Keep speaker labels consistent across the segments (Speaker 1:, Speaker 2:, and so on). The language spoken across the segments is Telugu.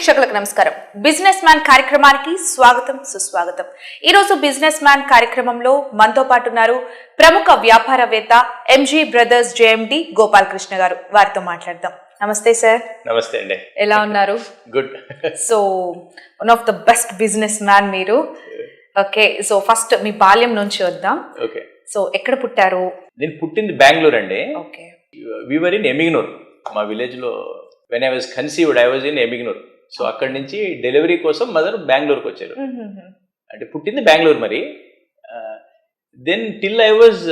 Speaker 1: ప్రేక్షకులకు నమస్కారం. బిజినెస్ మ్యాన్ కార్యక్రమానికి స్వాగతం సుస్వాగతం. ఈ రోజు బిజినెస్ మ్యాన్ కార్యక్రమంలో మనతో పాటు ఉన్నారు ప్రముఖ వ్యాపారవేత్త ఎంజీ బ్రదర్స్ జేఎండి గోపాలకృష్ణ గారు. వారితో మాట్లాడదాం. నమస్తే సార్.
Speaker 2: నమస్తే అండి.
Speaker 1: ఎలా ఉన్నారు?
Speaker 2: Good.
Speaker 1: So one of the best business man మీరు. ఓకే, సో ఫస్ట్ మీ బాల్యం నుంచి వద్దాం.
Speaker 2: ఓకే.
Speaker 1: సో ఎక్కడ పుట్టారు?
Speaker 2: నేను పుట్టింది బెంగళూరు అండి.
Speaker 1: Okay.
Speaker 2: We were in Emmiganur. మా విలేజ్ లో when I was conceived I was in Emmiganur. So అక్కడి నుంచి డెలివరీ కోసం మదర్ బెంగళూరుకి వచ్చారు. అంటే పుట్టింది బెంగళూరు. మరి then till I was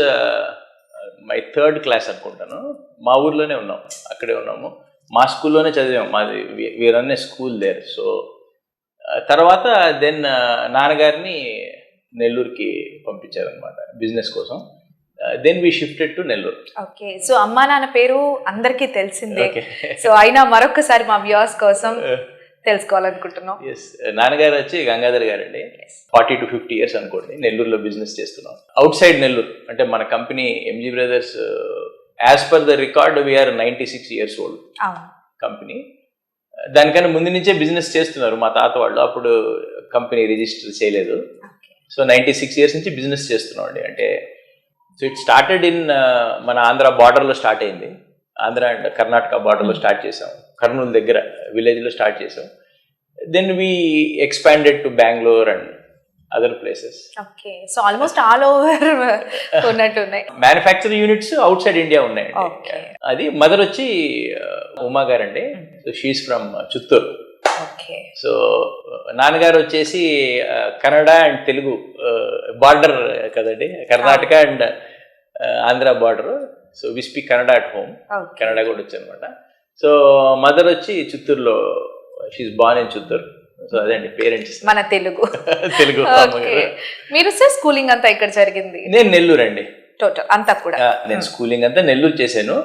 Speaker 2: my third class అనుకుంటాను మా ఊర్లోనే ఉన్నాం, అక్కడే ఉన్నాము, మా స్కూల్లోనే చదివాము. మాది we run a school there. So తర్వాత దెన్ నాన్నగారిని నెల్లూరుకి పంపించారనమాట బిజినెస్ కోసం. Then we shifted to Nellore.
Speaker 1: Okay. So అమ్మా నాన్న పేరు అందరికీ తెలిసిందే. సో అయినా మరొకసారి మా వ్యూవర్స్ కోసం తెలుసుకోవాలనుకుంటున్నాం.
Speaker 2: ఎస్, నాన్నగారు వచ్చి గంగాధర్ గారు అండి. 40 to 50 years అనుకోండి నెల్లూరులో బిజినెస్ చేస్తున్నాం. అవుట్ సైడ్ నెల్లూరు అంటే మన company MG Brothers as per the record we're 96 years old company. దానికన్నా ముందు నుంచే బిజినెస్ చేస్తున్నారు మా తాత వాళ్ళు. అప్పుడు కంపెనీ రిజిస్టర్ చేయలేదు. సో 96 years నుంచి బిజినెస్ చేస్తున్నాం అండి. అంటే సో ఇట్ స్టార్టెడ్ ఇన్ మన ఆంధ్ర బార్డర్లో స్టార్ట్ అయింది. ఆంధ్ర అండ్ కర్ణాటక బార్డర్లో స్టార్ట్ చేసాం. కర్నూలు దగ్గర విలేజ్లో స్టార్ట్ చేసాం. Then we expanded to Bengaluru and other places.
Speaker 1: Okay. So almost all over ఉన్నట్టున్నాయి.
Speaker 2: Manufacturing units outside India ఉన్నాయండి. అది మదర్ వచ్చి ఉమా గారు అండి. So she's from Chittoor. So నాన్నగారు వచ్చేసి కన్నడ అండ్ తెలుగు బార్డర్ కదండి, Karnataka and Andhra border. So we speak Kannada at home. Kannada కూడా వచ్చు అనమాట. సో మదర్ వచ్చి చిత్తూరులో, she's born in Chittoor. So అదే అండి పేరెంట్స్
Speaker 1: మన తెలుగు.
Speaker 2: తెలుగు.
Speaker 1: మీరు సార్ స్కూలింగ్ అంతా ఇక్కడ జరిగింది?
Speaker 2: నేను నెల్లూరు అండి.
Speaker 1: టోటల్ అంతా కూడా
Speaker 2: నేను స్కూలింగ్ అంతా నెల్లూరు చేశాను.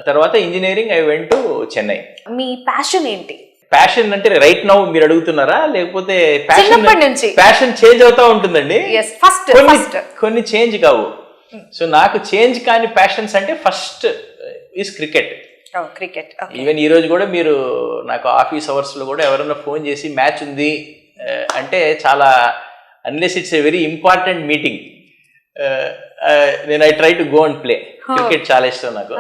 Speaker 2: తర్వాత engineering I went to Chennai.
Speaker 1: Me passion ఏంటి?
Speaker 2: ప్యాషన్ అంటే రైట్ నౌ మీరు అడుగుతున్నారా, లేకపోతే ప్యాషన్ చేంజ్ అవుతా ఉంటుందండి. కొన్ని చేంజ్ కావు. సో నాకు చేంజ్ కాని ప్యాషన్స్ అంటే ఫస్ట్ ఈజ్ క్రికెట్. ఈవెన్ ఈ రోజు కూడా మీరు నాకు ఆఫీస్ అవర్స్ లో కూడా ఎవరైనా ఫోన్ చేసి మ్యాచ్ ఉంది అంటే చాలా, unless it's a very important meeting, నేను I try to go and play. Cricket చాలా ఇష్టం నాకు.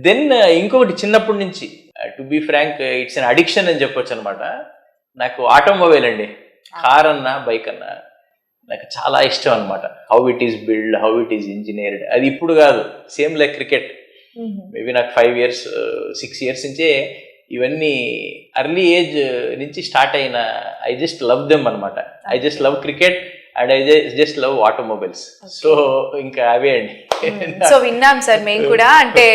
Speaker 2: దెన్ ఇంకొకటి చిన్నప్పటి నుంచి to be frank it's an addiction అని చెప్పొచ్చు అనమాట. నాకు ఆటోమొబైల్ అండి, కార్ అన్నా బైక్ అన్నా నాకు చాలా ఇష్టం అనమాట. How it is build, how it is engineered. అది ఇప్పుడు కాదు, సేమ్ లైక్ క్రికెట్. మేబీ నాకు 5 years 6 years నుంచే ఇవన్నీ అర్లీ ఏజ్ నుంచి స్టార్ట్ అయిన. ఐ జస్ట్ లవ్ దెమ్ అనమాట. I just love cricket and I just love automobiles. So ఇంకా అవే అండి.
Speaker 1: సో విన్నాం సార్ మేము కూడా, అంటే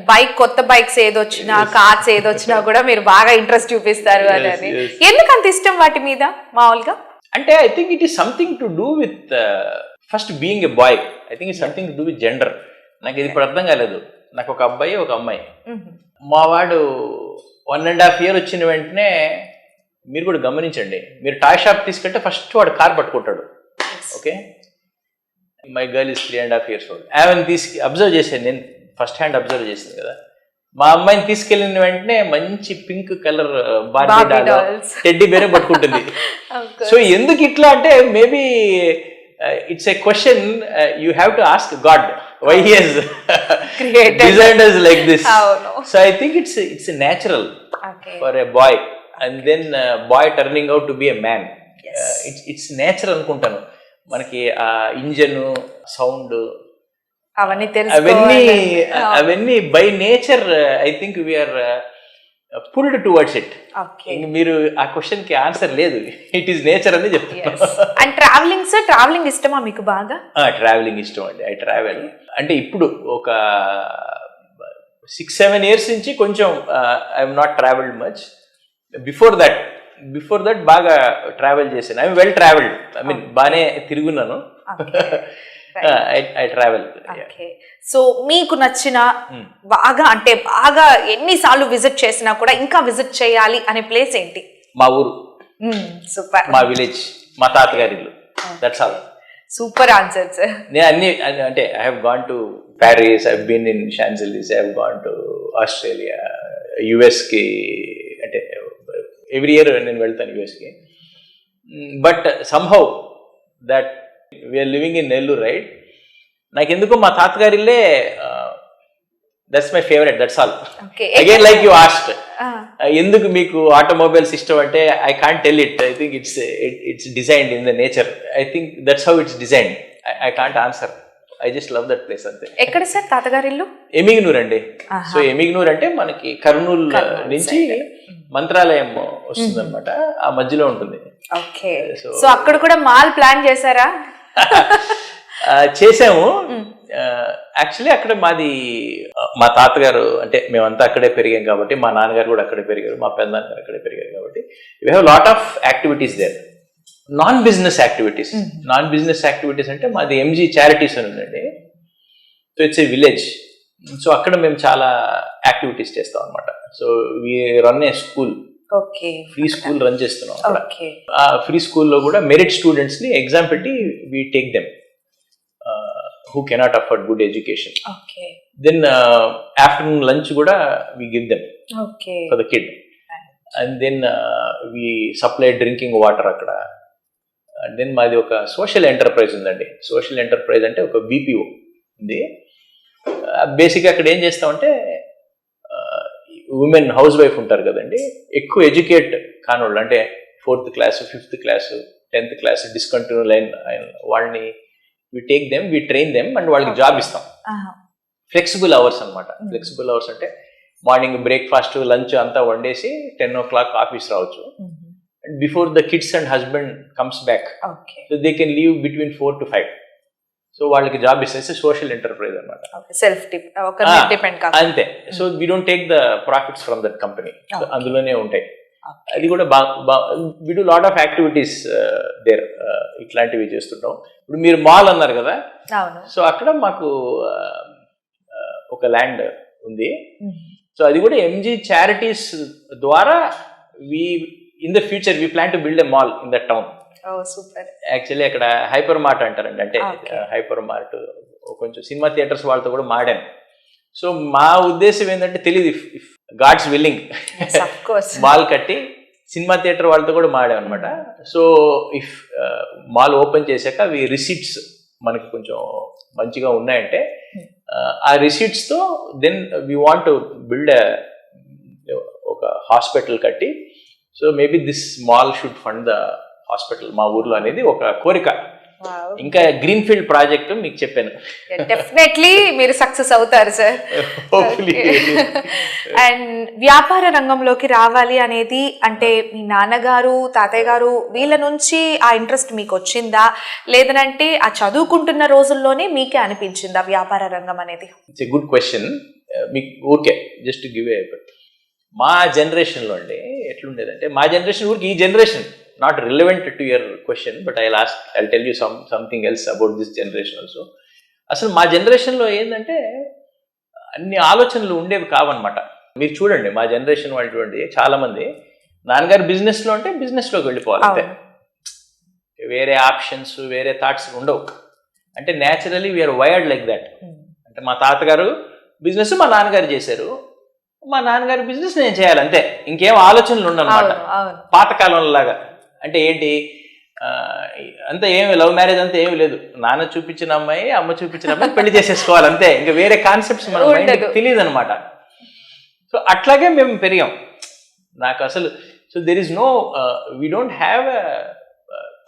Speaker 1: బైక్, కొత్త బైక్స్ ఏదొచ్చినా, కార్స్ ఏదొచ్చినా కూడా మీరు బాగా ఇంట్రెస్ట్ చూపిస్తారు అని. ఎందుకు అంత ఇష్టం వాటి మీద మామూలుగా?
Speaker 2: అంటే I think it is something to do with first being a boy. I think it something to do with gender. నాకు ఇది ఇప్పుడు అర్థం కాలేదు. నాకు ఒక అబ్బాయి ఒక అమ్మాయి. మా వాడు 1.5 years వచ్చిన వెంటనే మీరు కూడా గమనించండి, మీరు టాయ్ షాప్ తీసుకుంటే ఫస్ట్ వాడు కార్ పట్టుకుంటాడు. Okay, my girl is 3.5 years old. ఆమెను అబ్జర్వ్ చేశాను నేను, ఫస్ట్ హ్యాండ్ అబ్జర్వ్ చేసింది కదా. మా అమ్మాయిని తీసుకెళ్ళిన వెంటనే మంచి pink colour Barbie doll, teddy బేరే పట్టుకుంటుంది. సో ఎందుకు ఇట్లా అంటే maybe it's a question you have to ask God why he has designed us like this. So I think it's natural for a boy, and then boy turning out to be a man. It's natural అనుకుంటాను. మనకి ఆ ఇంజన్ సౌండ్ అవన్నీ by nature I think we're pulled towards it. మీరు ఆ క్వశ్చన్ కి ఆన్సర్ లేదు, ఇట్ ఈస్ నేచర్ అని చెప్తాను.
Speaker 1: అండ్ ట్రావెలింగ్ సార్, ట్రావెలింగ్ ఇష్టమా మీకు బాగా?
Speaker 2: ట్రావెలింగ్ ఇష్టం అండి. I travel. అంటే ఇప్పుడు ఒక 6-7 years నుంచి కొంచెం I'm not travelled much. Before that బాగా ట్రావెల్ చేశాను. I'm well travelled. I mean బాగానే తిరుగున్నాను. I travel.
Speaker 1: సో మీకు నచ్చిన బాగా, అంటే బాగా ఎన్నిసార్లు విజిట్ చేసినా కూడా ఇంకా విజిట్ చేయాలి అనే ప్లేస్ ఏంటి?
Speaker 2: మా ఊరు.
Speaker 1: సూపర్.
Speaker 2: మా విలేజ్, మా తాతగారి ఇల్లు. That's all.
Speaker 1: Super answer sir.
Speaker 2: నేను అన్ని అంటే I have gone to Paris, I have been in Champs Elysees, I have gone to Australia, US కి, అంటే ఎవ్రీ ఇయర్ నేను వెళ్తాను యూఎస్కి. But somehow that we're living in Nellore, right? నాకు ఎందుకో మా తాతగారిల్లే that's my favourite, that's all. Again like you asked, ఎందుకు మీకు ఆటోమొబైల్స్ ఇష్టం అంటే I can't tell it. I think it's designed in the nature. I think that's how it's designed. I can't answer. I just love that place అంతే.
Speaker 1: ఎక్కడ సార్ తాతగారి ఇల్లు?
Speaker 2: ఎమిగనూర్ అండి. సో ఎమిగనూర్ అంటే మనకి కర్నూలు నుంచి మంత్రాలయం వస్తుంది అనమాట, ఆ మధ్యలో ఉంటుంది.
Speaker 1: ఓకే. సో అక్కడ కూడా మాల్ ప్లాన్ చేశారా?
Speaker 2: చేసాము. యాక్చువల్లీ అక్కడ మాది మా తాతగారు, అంటే మేమంతా అక్కడే పెరిగాం కాబట్టి, మా నాన్నగారు కూడా అక్కడే పెరిగారు, మా పెద్దనాన్నగారు అక్కడే పెరిగారు కాబట్టి we have lot of activities there. Non business activities. Non business activities అంటే మాది ఎంజీ చారిటీస్ అని ఉందండి. So it's a village. So అక్కడ మేము చాలా యాక్టివిటీస్ చేస్తాం అనమాట. So we run a school, free school run చేస్తున్నాం అక్కడ. ఆ ఫ్రీ స్కూల్లో కూడా మెరిట్ స్టూడెంట్స్ ని ఎగ్జామ్ పెట్టి we take them who cannot afford good education. Then afternoon lunch kuda we give them for the kid. And then we supply drinking water akkada. And then మాది ఒక సోషల్ ఎంటర్ప్రైజ్ ఉందండి. సోషల్ ఎంటర్ప్రైజ్ అంటే ఒక బీపీఓ ఉంది. బేసిక్గా అక్కడ ఏం చేస్తామంటే ఉమెన్ హౌస్ వైఫ్ ఉంటారు కదండి, ఎక్కువ ఎడ్యుకేట్ కానోళ్ళు, అంటే 4th class 5th class 10th class discontinue line వాళ్ళని we take them, we train them, and వాళ్ళకి జాబ్ ఇస్తాం. ఫ్లెక్సిబుల్ అవర్స్ అనమాట. ఫ్లెక్సిబుల్ అవర్స్ అంటే మార్నింగ్ బ్రేక్ఫాస్ట్ లంచ్ అంతా వండేసి 10 o'clock ఆఫీస్ రావచ్చు. Before the kids and husband comes back, so they can leave between 4 to 5. So వాళ్ళకి జాబ్ ఇస్తే సోషల్ ఎంటర్ప్రైజ్ అనమాట. అంతే. So we don't take the profits from that company, అందులోనే ఉంటాయి. అది కూడా we do lot of activities there. ఇట్లాంటివి చేస్తుంటాం. ఇప్పుడు మీరు మాల్ అన్నారు కదా, సో అక్కడ మాకు ఒక ల్యాండ్ ఉంది. సో అది కూడా ఎంజీ చారిటీస్ ద్వారా in the future we plan to build a mall in that town. Actually అక్కడ హైపర్ మార్ట్ అంటారండి, అంటే హైపర్ మార్ట్ కొంచెం సినిమా థియేటర్స్ వాళ్ళతో కూడా మాడాను. సో మా ఉద్దేశం ఏంటంటే తెలియదు, ఇఫ్ గాడ్స్ విల్లింగ్ మాల్ కట్టి సినిమా థియేటర్ వాళ్ళతో కూడా మాడాం అనమాట. సో ఇఫ్ మాల్ ఓపెన్ చేశాక అవి రిసీట్స్ మనకి కొంచెం మంచిగా ఉన్నాయంటే ఆ రిసీట్స్తో then we want to build ఒక హాస్పిటల్ కట్టి, so maybe this mall should fund the hospital మా ఊర్లో అనేది ఒక కోరిక. ఇంకా గ్రీన్ ఫీల్డ్ ప్రాజెక్ట్ మీకు చెప్పాను.
Speaker 1: డెఫినెట్లీ మీరు సక్సెస్ అవుతారు సార్. అండ్ వ్యాపార రంగంలోకి రావాలి అనేది అంటే మీ నాన్నగారు తాతయ్య గారు వీళ్ళ నుంచి ఆ ఇంట్రెస్ట్ మీకు వచ్చిందా, లేదనంటే ఆ చదువుకుంటున్న రోజుల్లోనే మీకే అనిపించిందా వ్యాపార రంగం అనేది?
Speaker 2: It's a good question. మీకు ఓకే జస్ట్ గివ్ ఏ మా జనరేషన్లో అండి ఎట్లుండేదంటే, మా జనరేషన్ ఊరికి ఈ generation not relevant to your question, but I'll tell you something else about this generation also. అసలు మా జనరేషన్లో ఏంటంటే అన్ని ఆలోచనలు ఉండేవి కావన్నమాట. మీరు చూడండి మా జనరేషన్ వాళ్ళు చూడండి, చాలా మంది నాన్నగారు బిజినెస్లో అంటే బిజినెస్లోకి వెళ్ళిపోవాలి అంతే, వేరే ఆప్షన్స్ వేరే థాట్స్ ఉండవు. అంటే naturally we're wired like that. అంటే మా తాతగారు బిజినెస్ మా నాన్నగారు చేశారు, మా నాన్నగారి బిజినెస్ నేను చేయాలి అంతే, ఇంకేం ఆలోచనలు ఉండనమాట. పాతకాలంలో లాగా అంటే ఏంటి అంతా ఏమి లవ్ మ్యారేజ్ అంతా ఏమి లేదు, నాన్న చూపించిన అమ్మాయి అమ్మ చూపించిన అమ్మాయి పెళ్లి చేసేసుకోవాలి అంతే, ఇంకా వేరే కాన్సెప్ట్స్ మన మైండ్కి తెలియదు అనమాట. సో అట్లాగే మేము పెరిగాం. నాకు అసలు so there is no we don't have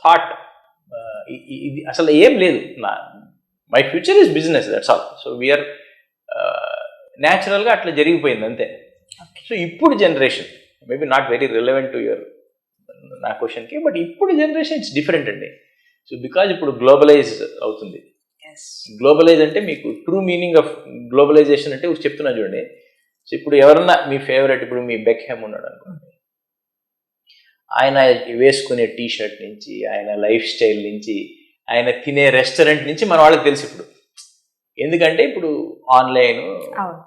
Speaker 2: thought, ఇది అసలు ఏం లేదు, my future is business, that's all. So we're న్యాచురల్గా అట్లా జరిగిపోయింది అంతే. సో ఇప్పుడు generation maybe not very relevant to your నా క్వశ్చన్కి, బట్ ఇప్పుడు జనరేషన్ ఇట్స్ డిఫరెంట్ అండి. సో బికాజ్ ఇప్పుడు గ్లోబలైజ్ అవుతుంది. గ్లోబలైజ్ అంటే మీకు ట్రూ మీనింగ్ ఆఫ్ గ్లోబలైజేషన్ అంటే చెప్తున్నా చూడండి. సో ఇప్పుడు ఎవరన్నా మీ ఫేవరెట్, ఇప్పుడు మీ బెక్హామ్ ఉన్నాడు అనుకోండి, ఆయన వేసుకునే టీ షర్ట్ నుంచి, ఆయన లైఫ్ స్టైల్ నుంచి, ఆయన తినే రెస్టారెంట్ నుంచి మన వాళ్ళకి తెలుసు ఇప్పుడు. ఎందుకంటే ఇప్పుడు ఆన్లైన్,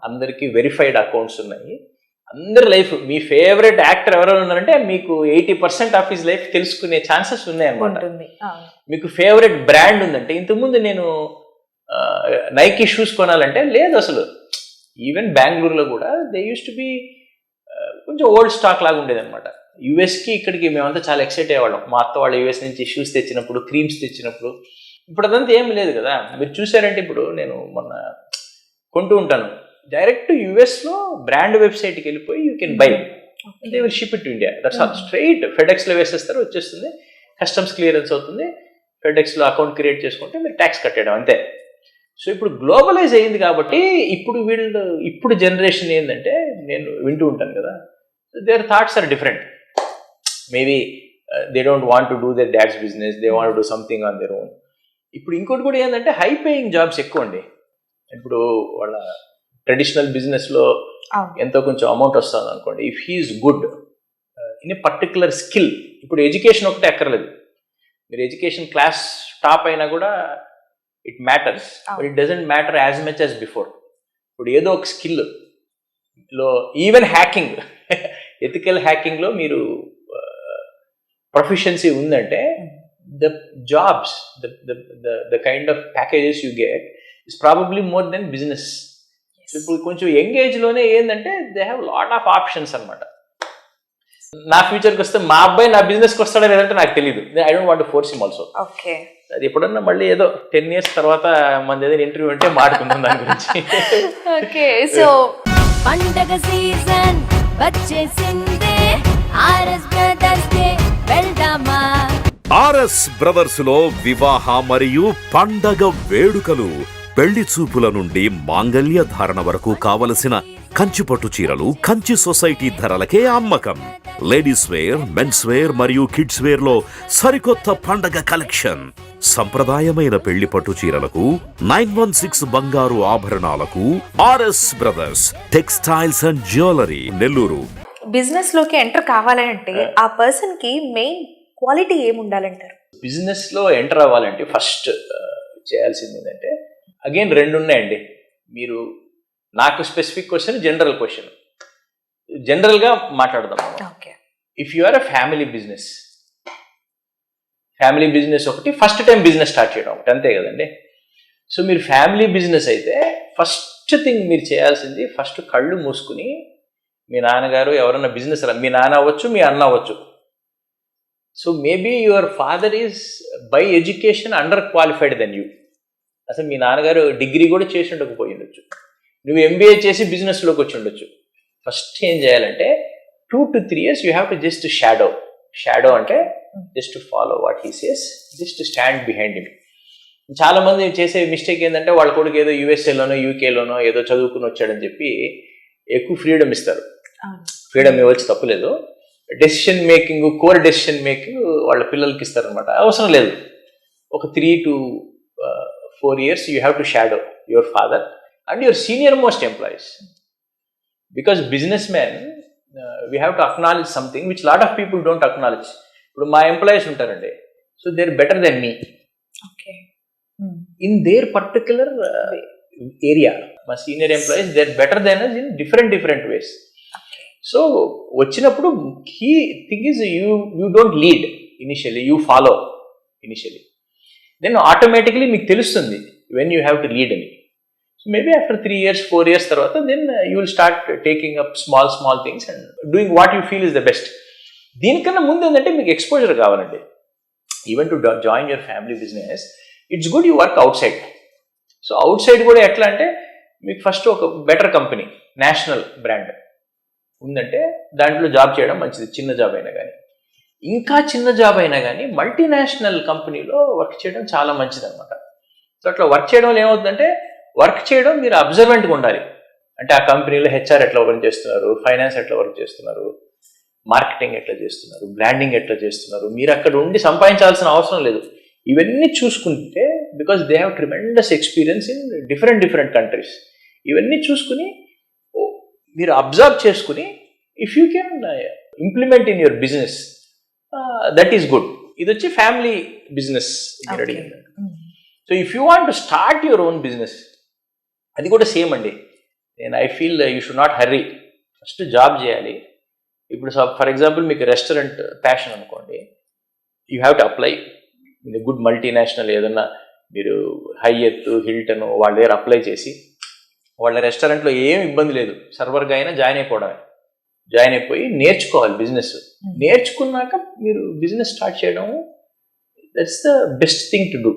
Speaker 2: అందరికీ వెరిఫైడ్ అకౌంట్స్ ఉన్నాయి, అందరి లైఫ్. మీ ఫేవరెట్ యాక్టర్ ఎవరైనా ఉన్నారంటే మీకు 80% ఆఫ్ హిస్ లైఫ్ తెలుసుకునే ఛాన్సెస్ ఉన్నాయి అన్నమాట. మీకు ఫేవరెట్ బ్రాండ్ ఉందంటే, ఇంతకుముందు నేను నైకీ షూస్ కొనాలంటే లేదు అసలు. ఈవెన్ బెంగళూరులో కూడా దే యూస్ టు బి కొంచెం ఓల్డ్ స్టాక్ లాగా ఉండేది అనమాట. యుఎస్కి ఇక్కడికి మేమంతా చాలా ఎక్సైట్ అయ్యేవాళ్ళం. మా అత్త వాళ్ళు యుఎస్ నుంచి షూస్ తెచ్చినప్పుడు, క్రీమ్స్ తెచ్చినప్పుడు. ఇప్పుడు అదంతా ఏం లేదు కదా. మీరు చూసారంటే ఇప్పుడు నేను మొన్న కొంటూ ఉంటాను, డైరెక్ట్ యుఎస్లో బ్రాండ్ వెబ్సైట్కి వెళ్ళిపోయి you can buy, they will ship it to India. That's all straight ఫెడెక్స్లో వేసేస్తారు, వచ్చేస్తుంది, కస్టమ్స్ క్లియరెన్స్ అవుతుంది, ఫెడెక్స్లో అకౌంట్ క్రియేట్ చేసుకుంటే మీరు ట్యాక్స్ కట్టేయడం అంతే. సో ఇప్పుడు గ్లోబలైజ్ అయింది కాబట్టి ఇప్పుడు జనరేషన్ ఏంటంటే నేను వింటూ ఉంటాను కదా, their thoughts are different. Maybe they don't want to do their dad's business, they want to do something on their own. ఇప్పుడు ఇంకోటి కూడా ఏంటంటే హై పేయింగ్ జాబ్స్ ఎక్కువ అండి. ఇప్పుడు వాళ్ళ ట్రెడిషనల్ బిజినెస్లో ఎంతో కొంచెం అమౌంట్ వస్తుంది అనుకోండి, if he is good in a particular skill. ఇప్పుడు ఎడ్యుకేషన్ ఒకటే అక్కర్లేదు, మీరు ఎడ్యుకేషన్ క్లాస్ టాప్ అయినా కూడా it matters, but it doesn't matter as much as before. ఇప్పుడు ఏదో ఒక స్కిల్లో, ఈవెన్ హ్యాకింగ్, ఎథికల్ హ్యాకింగ్లో మీరు ప్రొఫిషియన్సీ ఉందంటే the jobs, the kind of packages you get is probably more than business. Yes. So ఇప్పుడు కొంచెం యంగ్ ఏజ్లోనే ఏంటంటే they have lot of options అనమాట. నా ఫ్యూచర్కి వస్తే మా అబ్బాయి నా బిజినెస్కి వస్తాడా లేదంటే నాకు తెలియదు. I don't want to force him also.
Speaker 1: Okay,
Speaker 2: అది ఎప్పుడన్నా మళ్ళీ ఏదో 10 years తర్వాత మన ఏదైనా ఇంటర్వ్యూ ఉంటే మాట్లాడుకుందాం దాని గురించి.
Speaker 1: ఓకే, సో
Speaker 3: పండగ సీజన్ వచ్చేసిందే, ఆర్ఎస్ బ్రదర్స్ డే వెళ్దామా.
Speaker 4: ఆర్ఎస్ బ్రదర్స్ లో వివాహ మరియు పండగ వేడుకలు, పెళ్లి చూపుల నుండి మాంగళ్య ధారణ వరకు కావలసిన కంచిపట్టు చీరలు కంచి సొసైటీ ధరలకే అమ్మకం. లేడీస్ వేర్, మెన్స్ వేర్ మరియు కిడ్స్ వేర్ లో సరికొత్త పండగ కలెక్షన్. సంప్రదాయమైన పెళ్లి పట్టు చీరలకు 916 బంగారు ఆభరణాలకు RS Brothers textiles and jewellery, Nellore.
Speaker 1: Business లోకి ఎంటర్ కావాలంటే ఆ పర్సన్ కి మెయిన్ క్వాలిటీ ఏమి ఉండాలంటారు?
Speaker 2: బిజినెస్లో ఎంటర్ అవ్వాలంటే ఫస్ట్ చేయాల్సింది ఏంటంటే, అగైన్ 2 ఉన్నాయండి. మీరు నాకు స్పెసిఫిక్ క్వశ్చన్, జనరల్ క్వశ్చన్. జనరల్గా మాట్లాడదాం.
Speaker 1: Okay,
Speaker 2: if you are a family business ఒకటి, ఫస్ట్ టైం బిజినెస్ స్టార్ట్ చేయడం ఒకటి, అంతే కదండి. సో మీరు ఫ్యామిలీ బిజినెస్ అయితే ఫస్ట్ థింగ్ మీరు చేయాల్సింది, ఫస్ట్ కళ్ళు మూసుకుని మీ నాన్నగారు ఎవరన్నా బిజినెస్, మీ నాన్న అవ్వచ్చు, మీ అన్న అవ్వచ్చు. So maybe your father is by education under qualified than you. అసలు మీ నాన్నగారు డిగ్రీ కూడా చేసి ఉండకపోయి ఉండొచ్చు, నువ్వు ఎంబీఏ చేసి బిజినెస్లోకి వచ్చి ఉండొచ్చు. ఫస్ట్ ఏం చేయాలంటే 2 to 3 years you have to just shadow అంటే just follow what he says, just stand behind him. చాలా మంది చేసే మిస్టేక్ ఏంటంటే వాళ్ళ కొడుకు ఏదో యూఎస్ఏలోనో యూకేలోనో ఏదో చదువుకుని వచ్చాడని చెప్పి ఎక్కువ ఫ్రీడమ్ ఇస్తారు. ఫ్రీడమ్ ఇవ్వచ్చు, తప్పులేదు. Decision making, core decision making వాళ్ళ పిల్లలకి ఇస్తారనమాట. అవసరం లేదు. ఒక 3 to 4 years you have to shadow your father and your senior most employees. Because business man we have to acknowledge something which lot of people don't acknowledge. ఇప్పుడు మా ఎంప్లాయీస్ ఉంటారండి, so they are better than me in their particular area. మా senior employees they are better than us in different ways. So వచ్చినప్పుడు key thing is you don't lead initially, you follow initially. Then automatically మీకు తెలుస్తుంది when you have to lead అని. So maybe after 3 years 4 years తర్వాత then you will start taking up small things and doing what you feel is the best. దీనికన్నా ముందు ఏంటంటే మీకు ఎక్స్పోజర్ కావాలండి. Even to join your family business it's good you work outside. So outside కూడా ఎట్లా అంటే మీకు ఫస్ట్ ఒక బెటర్ కంపెనీ, నేషనల్ బ్రాండ్ ఉందంటే దాంట్లో జాబ్ చేయడం మంచిది. చిన్న జాబ్ అయినా కానీ, ఇంకా చిన్న జాబ్ అయినా కానీ మల్టీనేషనల్ కంపెనీలో వర్క్ చేయడం చాలా మంచిది అనమాట. సో అట్లా వర్క్ చేయడం వల్ల ఏమవుతుందంటే, వర్క్ చేయడం మీరు అబ్జర్వెంట్గా ఉండాలి. అంటే ఆ కంపెనీలో హెచ్ఆర్ ఎట్లా వర్క్ చేస్తున్నారు, ఫైనాన్స్ ఎట్లా వర్క్ చేస్తున్నారు, మార్కెటింగ్ ఎట్లా చేస్తున్నారు, బ్రాండింగ్ ఎట్లా చేస్తున్నారు. మీరు అక్కడ ఉండి సంపాదించాల్సిన అవసరం లేదు. ఇవన్నీ చూసుకుంటే, because they have tremendous experience in different countries. ఇవన్నీ చూసుకుని మీరు అబ్జర్వ్ చేసుకుని if you can implement in your business, that is good. ఇది వచ్చి ఫ్యామిలీ బిజినెస్ మీరు అడిగింది. So if you want to start your own business, అది కూడా సేమ్ అండి. I feel you should not hurry. First job చేయాలి. ఇప్పుడు ఫర్ ఎగ్జాంపుల్ మీకు రెస్టారెంట్ ప్యాషన్ అనుకోండి, you have to apply good multinational. ఏదన్నా మీరు హైయెత్, హిల్టన్ వాళ్ళ దగ్గర అప్లై చేసి, వాళ్ళ రెస్టారెంట్లో ఏం ఇబ్బంది లేదు, సర్వర్గా అయినా జాయిన్ అయిపోవడమే. జాయిన్ అయిపోయి నేర్చుకోవాలి బిజినెస్. నేర్చుకున్నాక మీరు బిజినెస్ స్టార్ట్ చేయడం that's the best thing to do.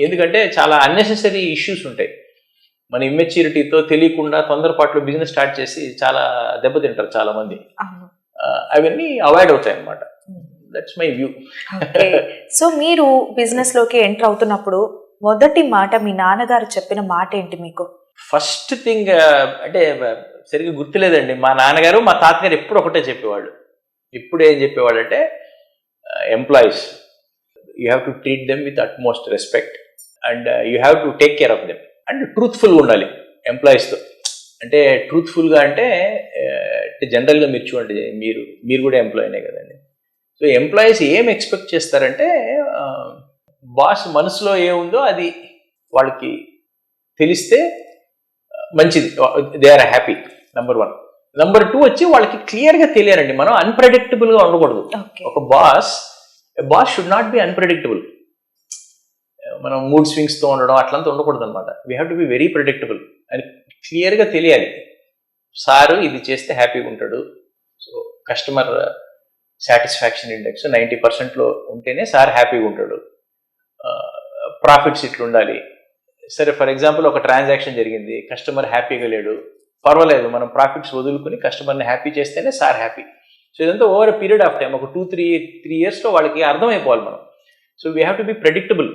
Speaker 2: ఎందుకంటే చాలా అన్నెసెసరీ ఇష్యూస్ ఉంటాయి. మన ఇమ్మెచ్యూరిటీతో తెలియకుండా తొందరపాట్లో బిజినెస్ స్టార్ట్ చేసి చాలా దెబ్బతింటారు చాలా మంది. అవన్నీ అవాయిడ్ అవుతాయి అన్నమాట. That's my view.
Speaker 1: సో మీరు బిజినెస్ లోకి ఎంటర్ అవుతున్నప్పుడు మొదటి మాట మీ నాన్నగారు చెప్పిన మాట ఏంటి మీకు?
Speaker 2: ఫస్ట్ థింగ్ అంటే సరిగ్గా గుర్తులేదండి. మా నాన్నగారు మా తాతగారు ఎప్పుడు ఒకటే చెప్పేవాళ్ళు. ఇప్పుడు ఏం చెప్పేవాళ్ళు అంటే employees you have to treat them with utmost respect and you have to take care of them and ట్రూత్ఫుల్గా ఉండాలి ఎంప్లాయీస్తో. అంటే ట్రూత్ఫుల్గా అంటే జనరల్గా మీరు చూడండి, మీరు కూడా ఎంప్లాయీనే కదండి. సో ఎంప్లాయీస్ ఏం ఎక్స్పెక్ట్ చేస్తారంటే బాస్ మనసులో ఏముందో అది వాళ్ళకి తెలిస్తే మంచిది, they are happy. Number 1. Number 2 వచ్చి వాళ్ళకి క్లియర్గా తెలియాలండి. మనం అన్ప్రెడిక్టబుల్గా ఉండకూడదు. ఒక boss should not be unpredictable. మనం మూడ్ స్వింగ్స్తో ఉండడం అట్లంతా ఉండకూడదు అనమాట. We have to be very predictable అని క్లియర్గా తెలియాలి. సారు ఇది చేస్తే హ్యాపీగా ఉంటాడు. సో కస్టమర్ సాటిస్ఫాక్షన్ ఇండెక్స్ 90% ఉంటేనే సార్ హ్యాపీగా ఉంటాడు. ప్రాఫిట్స్ ఇట్లా ఉండాలి. సరే ఫర్ ఎగ్జాంపుల్ ఒక ట్రాన్సాక్షన్ జరిగింది, కస్టమర్ హ్యాపీగా లేడు, పర్వాలేదు, మనం ప్రాఫిట్స్ వదులుకుని కస్టమర్ని హ్యాపీ చేస్తేనే సార్ హ్యాపీ. సో ఇదంతా ఓవర్ పీరియడ్ ఆఫ్ టైం, ఒక 2-3 ఇయర్స్లో వాళ్ళకి అర్థమైపోవాలి మనం. So we have to B predictable.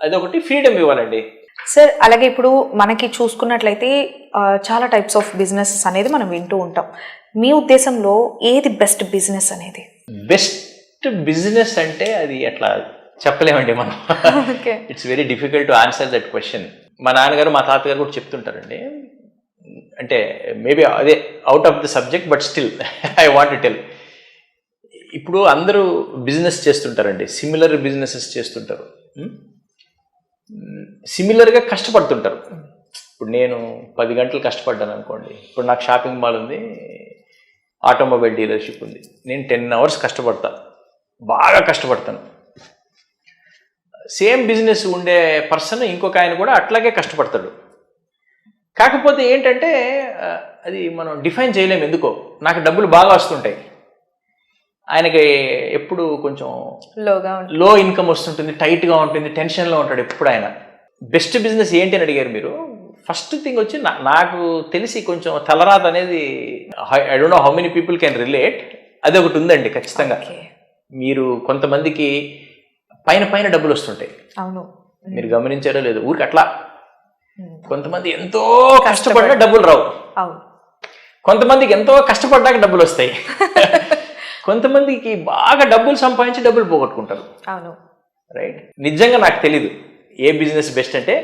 Speaker 2: అదొకటి ఫ్రీడమ్ ఇవ్వాలండి.
Speaker 1: సార్ అలాగే ఇప్పుడు మనకి చూసుకున్నట్లయితే చాలా టైప్స్ ఆఫ్ బిజినెసెస్ అనేది మనం వింటూ ఉంటాం. మీ ఉద్దేశంలో ఏది బెస్ట్ బిజినెస్ అనేది?
Speaker 2: బెస్ట్ బిజినెస్ అంటే అది అట్లా చెప్పలేమండి మనం. It's very difficult to answer that question. మా నాన్నగారు మా తాతగారు కూడా చెప్తుంటారండి. అంటే మేబీ అదే out of the subject, but still I want to tell. ఇప్పుడు అందరూ బిజినెస్ చేస్తుంటారండి, సిమిలర్ బిజినెసెస్ చేస్తుంటారు, సిమిలర్గా కష్టపడుతుంటారు. ఇప్పుడు నేను 10 గంటలు కష్టపడ్డాను అనుకోండి. ఇప్పుడు నాకు షాపింగ్ మాల్ ఉంది, ఆటోమొబైల్ డీలర్షిప్ ఉంది. నేను 10 hours కష్టపడతాను, బాగా కష్టపడతాను. సేమ్ బిజినెస్ ఉండే పర్సన్ ఇంకొక ఆయన కూడా అట్లాగే కష్టపడతాడు. కాకపోతే ఏంటంటే అది మనం డిఫైన్ చేయలేము. ఎందుకో నాకు డబ్బులు బాగా వస్తుంటాయి, ఆయనకి ఎప్పుడు కొంచెం లో ఇన్కమ్ వస్తుంటుంది, టైట్గా ఉంటుంది, టెన్షన్లో ఉంటాడు ఎప్పుడు ఆయన. బెస్ట్ బిజినెస్ ఏంటి అని అడిగారు మీరు. ఫస్ట్ థింగ్ వచ్చి నాకు తెలిసి కొంచెం తలరాత అనేది, I don't know how many people can relate, అది ఒకటి ఉందండి ఖచ్చితంగా. మీరు కొంతమందికి పైన డబ్బులు వస్తుంటాయి, మీరు గమనించారో లేదు, ఊరికి అట్లా. కొంతమంది ఎంతో కష్టపడినా డబ్బులు రావు, కొంతమందికి ఎంతో కష్టపడ్డాక డబ్బులు వస్తాయి, కొంతమందికి బాగా డబ్బులు సంపాదించి డబ్బులు పోగొట్టుకుంటారు. రైట్. నిజంగా నాకు తెలీదు ఏ బిజినెస్ బెస్ట్ అంటే.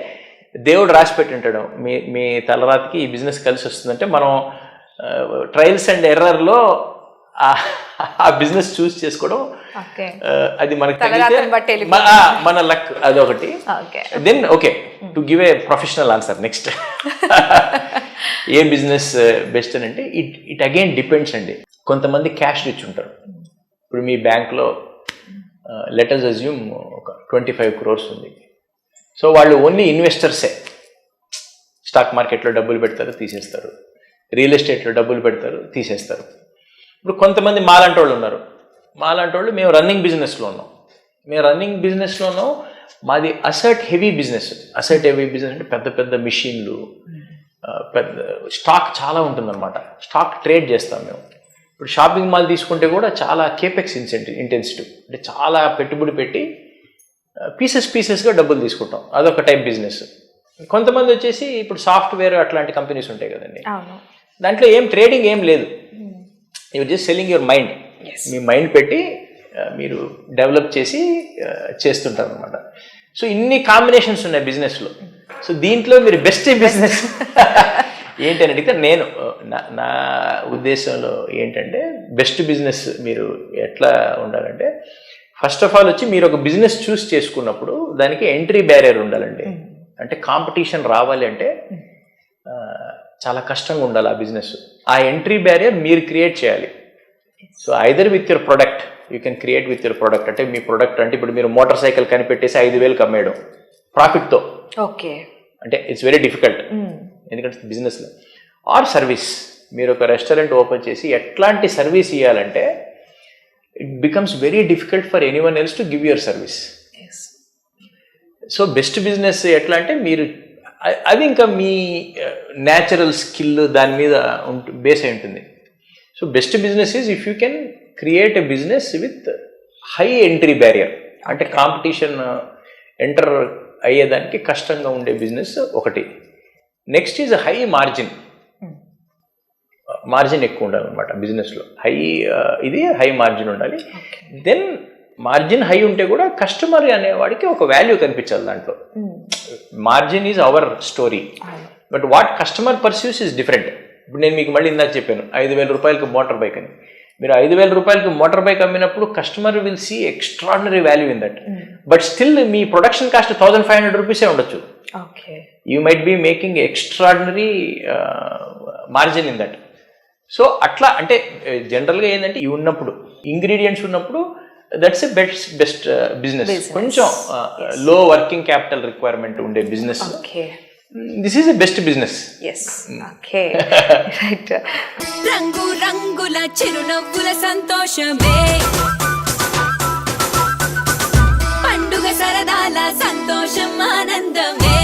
Speaker 2: దేవుడు రాసి పెట్టింటాడు మీ తలరాతికి ఈ బిజినెస్ కలిసి వస్తుందంటే మనం ట్రయల్స్ అండ్ ఎర్రర్లో ఆ బిజినెస్ చూస్ చేసుకోవడం, అది మనకి మన లక్, అదొకటి. Then okay, to give a professional answer next. ఏ బిజినెస్ బెస్ట్ అని అంటే ఇట్ అగైన్ డిపెండ్స్ అండి. కొంతమంది క్యాష్ రిచ్ ఉంటారు. ఇప్పుడు మీ బ్యాంక్లో లెట్ us assume ఒక 25 crores ఉంది. సో వాళ్ళు ఓన్లీ ఇన్వెస్టర్సే. స్టాక్ మార్కెట్లో డబ్బులు పెడతారు, తీసేస్తారు, రియల్ ఎస్టేట్లో డబ్బులు పెడతారు, తీసేస్తారు. ఇప్పుడు కొంతమంది మాలాంటి వాళ్ళు ఉన్నారు. మాలాంటి వాళ్ళు మేము రన్నింగ్ బిజినెస్లో ఉన్నాం. మాది asset heavy business. Asset heavy business అంటే పెద్ద పెద్ద మిషన్లు, పెద్ద స్టాక్ చాలా ఉంటుందన్నమాట. స్టాక్ ట్రేడ్ చేస్తాం మేము. ఇప్పుడు షాపింగ్ మాల్ తీసుకుంటే కూడా చాలా కేపెక్స్ ఇంటెన్సిటివ్, అంటే చాలా పెట్టుబడి పెట్టి పీసెస్గా డబ్బులు తీసుకుంటాం. అదొక టైప్ బిజినెస్. కొంతమంది వచ్చేసి ఇప్పుడు సాఫ్ట్వేర్ అట్లాంటి కంపెనీస్ ఉంటాయి కదండి, దాంట్లో ఏం ట్రేడింగ్ ఏం లేదు. You're just selling your mind. మీ మైండ్ పెట్టి మీరు డెవలప్ చేసి చేస్తుంటారు అనమాట. సో ఇన్ని కాంబినేషన్స్ ఉన్నాయి బిజినెస్లో. సో దీంట్లో మీరు బెస్ట్ బిజినెస్ ఏంటి అని అడిగితే, నేను నా ఉద్దేశంలో ఏంటంటే బెస్ట్ బిజినెస్ మీరు ఎట్లా ఉండాలంటే, ఫస్ట్ ఆఫ్ ఆల్ వచ్చి మీరు ఒక బిజినెస్ చూస్ చేసుకున్నప్పుడు దానికి ఎంట్రీ బ్యారియర్ ఉండాలండి. అంటే కాంపిటీషన్ రావాలి అంటే చాలా కష్టంగా ఉండాలి ఆ బిజినెస్. ఆ ఎంట్రీ బ్యారియర్ మీరు క్రియేట్ చేయాలి. So either with your product, you can create with your product. అంటే మీ ప్రొడక్ట్ అంటే ఇప్పుడు మీరు మోటార్ సైకిల్ కనిపెట్టేసి 5,000 అమ్మేయడం ప్రాఫిట్తో,
Speaker 1: ఓకే,
Speaker 2: అంటే ఇట్స్ వెరీ డిఫికల్ట్ ఎందుకంటే బిజినెస్లో. Or service. మీరు ఒక రెస్టారెంట్ ఓపెన్ చేసి ఎట్లాంటి సర్వీస్ ఇవ్వాలంటే it becomes very difficult for anyone else to give your service. So best business ఎట్లా అంటే మీరు అది ఇంకా మీ న్యాచురల్ స్కిల్ దాని మీద బేస్ అయి ఉంటుంది. So best business is if you can create a business with high entry barrier, అంటే కాంపిటీషన్ ఎంటర్ అయ్యేదానికి కష్టంగా ఉండే బిజినెస్ ఒకటి. Next is high margin, margin ఎక్కువ ఉండాలి అనమాట బిజినెస్లో. ఇది హై మార్జిన్ ఉండాలి. దెన్ మార్జిన్ హై ఉంటే కూడా కస్టమర్ అనేవాడికి ఒక వాల్యూ కనిపించాలి దాంట్లో. Margin is our story, but what customer perceives is different. ఇప్పుడు నేను మీకు మళ్ళీ ఇందాక చెప్పాను 5,000 రూపాయలకి మోటార్ బైక్ అని. మీరు 5,000 రూపాయలకి మోటార్ బైక్ అమ్మినప్పుడు customer will see extraordinary value in that, but still మీ ప్రొడక్షన్ కాస్ట్ 1,500 రూపీసే ఉండొచ్చు. You might be making extraordinary margin in that. So అట్లా అంటే జనరల్గా ఏంటంటే ఇవి ఉన్నప్పుడు ఇంగ్రీడియంట్స్ ఉన్నప్పుడు దట్స్ ఎ బెస్ట్ బిజినెస్. కొంచెం లో వర్కింగ్ క్యాపిటల్ రిక్వైర్మెంట్ ఉండే business, this is a best business.
Speaker 3: రంగు రంగుల చిరునవ్వుల సంతోషమే, పండుగ సరదాల సంతోషం ఆనందమే,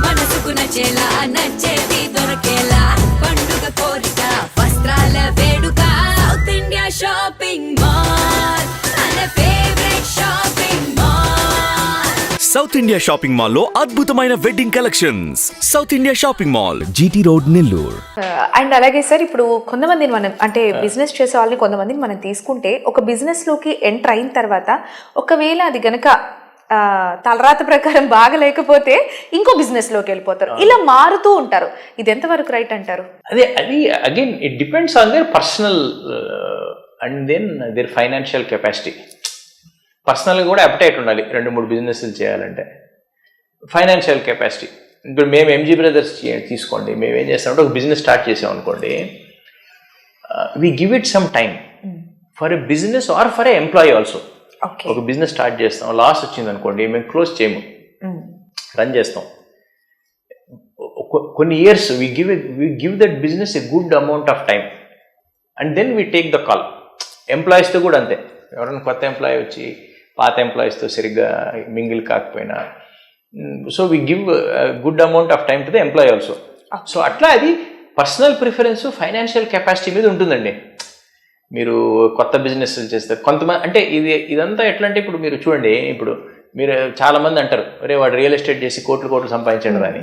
Speaker 3: మనసుకు నచ్చేలా నచ్చేది దొరకేలా పండుగ కోరిక వస్త్రాల వేడుక. సౌత్ ఇండియా షాపింగ్ మాల్ మన favourite shopping mall.
Speaker 5: South India shopping mall లో అద్భుతమైన wedding collections. South India shopping mall, GT road, Nellore.
Speaker 1: And అలాగే సార్, ఇప్పుడు కొంతమందిని మనం అంటే బిజినెస్ చేసే వాళ్ళని కొంతమందిని మనం తీసుకుంటే ఒక బిజినెస్ లోకి ఎంటర్ అయిన తర్వాత ఒకవేళ అది గనక తలరాత ప్రకారం బాగా లేకపోతే ఇంకో బిజినెస్ లోకి వెళ్ళిపోతారు, ఇలా మారుతూ ఉంటారు. ఇది ఎంతవరకు రైట్ అంటారు?
Speaker 2: అది again it depends on their personal and then their financial capacity. పర్సనల్గా కూడా అప్టైట్ ఉండాలి 2-3 బిజినెస్లు చేయాలంటే. ఫైనాన్షియల్ కెపాసిటీ, ఇప్పుడు మేము ఎంజీ బ్రదర్స్ తీసుకోండి, మేము ఏం చేస్తామంటే ఒక బిజినెస్ స్టార్ట్ చేసాం అనుకోండి, we give it some time for a business or for a employee also. ఒక బిజినెస్ స్టార్ట్ చేస్తాం, లాస్ వచ్చింది అనుకోండి, మేము క్లోజ్ చేయము, రన్ చేస్తాం. కొన్ని years we give that business a good amount of time and then we take the call. ఎంప్లాయీస్తో కూడా అంతే, ఎవరైనా కొత్త ఎంప్లాయీ వచ్చి పాత ఎంప్లాయీస్తో సరిగ్గా మింగిల్ కాకపోయినా, so we give good amount of time to the employee also. So అట్లా అది పర్సనల్ ప్రిఫరెన్స్, ఫైనాన్షియల్ కెపాసిటీ మీద ఉంటుందండి. మీరు కొత్త బిజినెస్ చేస్తారు కొంతమంది, అంటే ఇదంతా ఎట్లా అంటే ఇప్పుడు మీరు చూడండి, ఇప్పుడు మీరు చాలా మంది అంటారు అరే వాడు రియల్ ఎస్టేట్ చేసి కోట్లు సంపాదించాడు అని,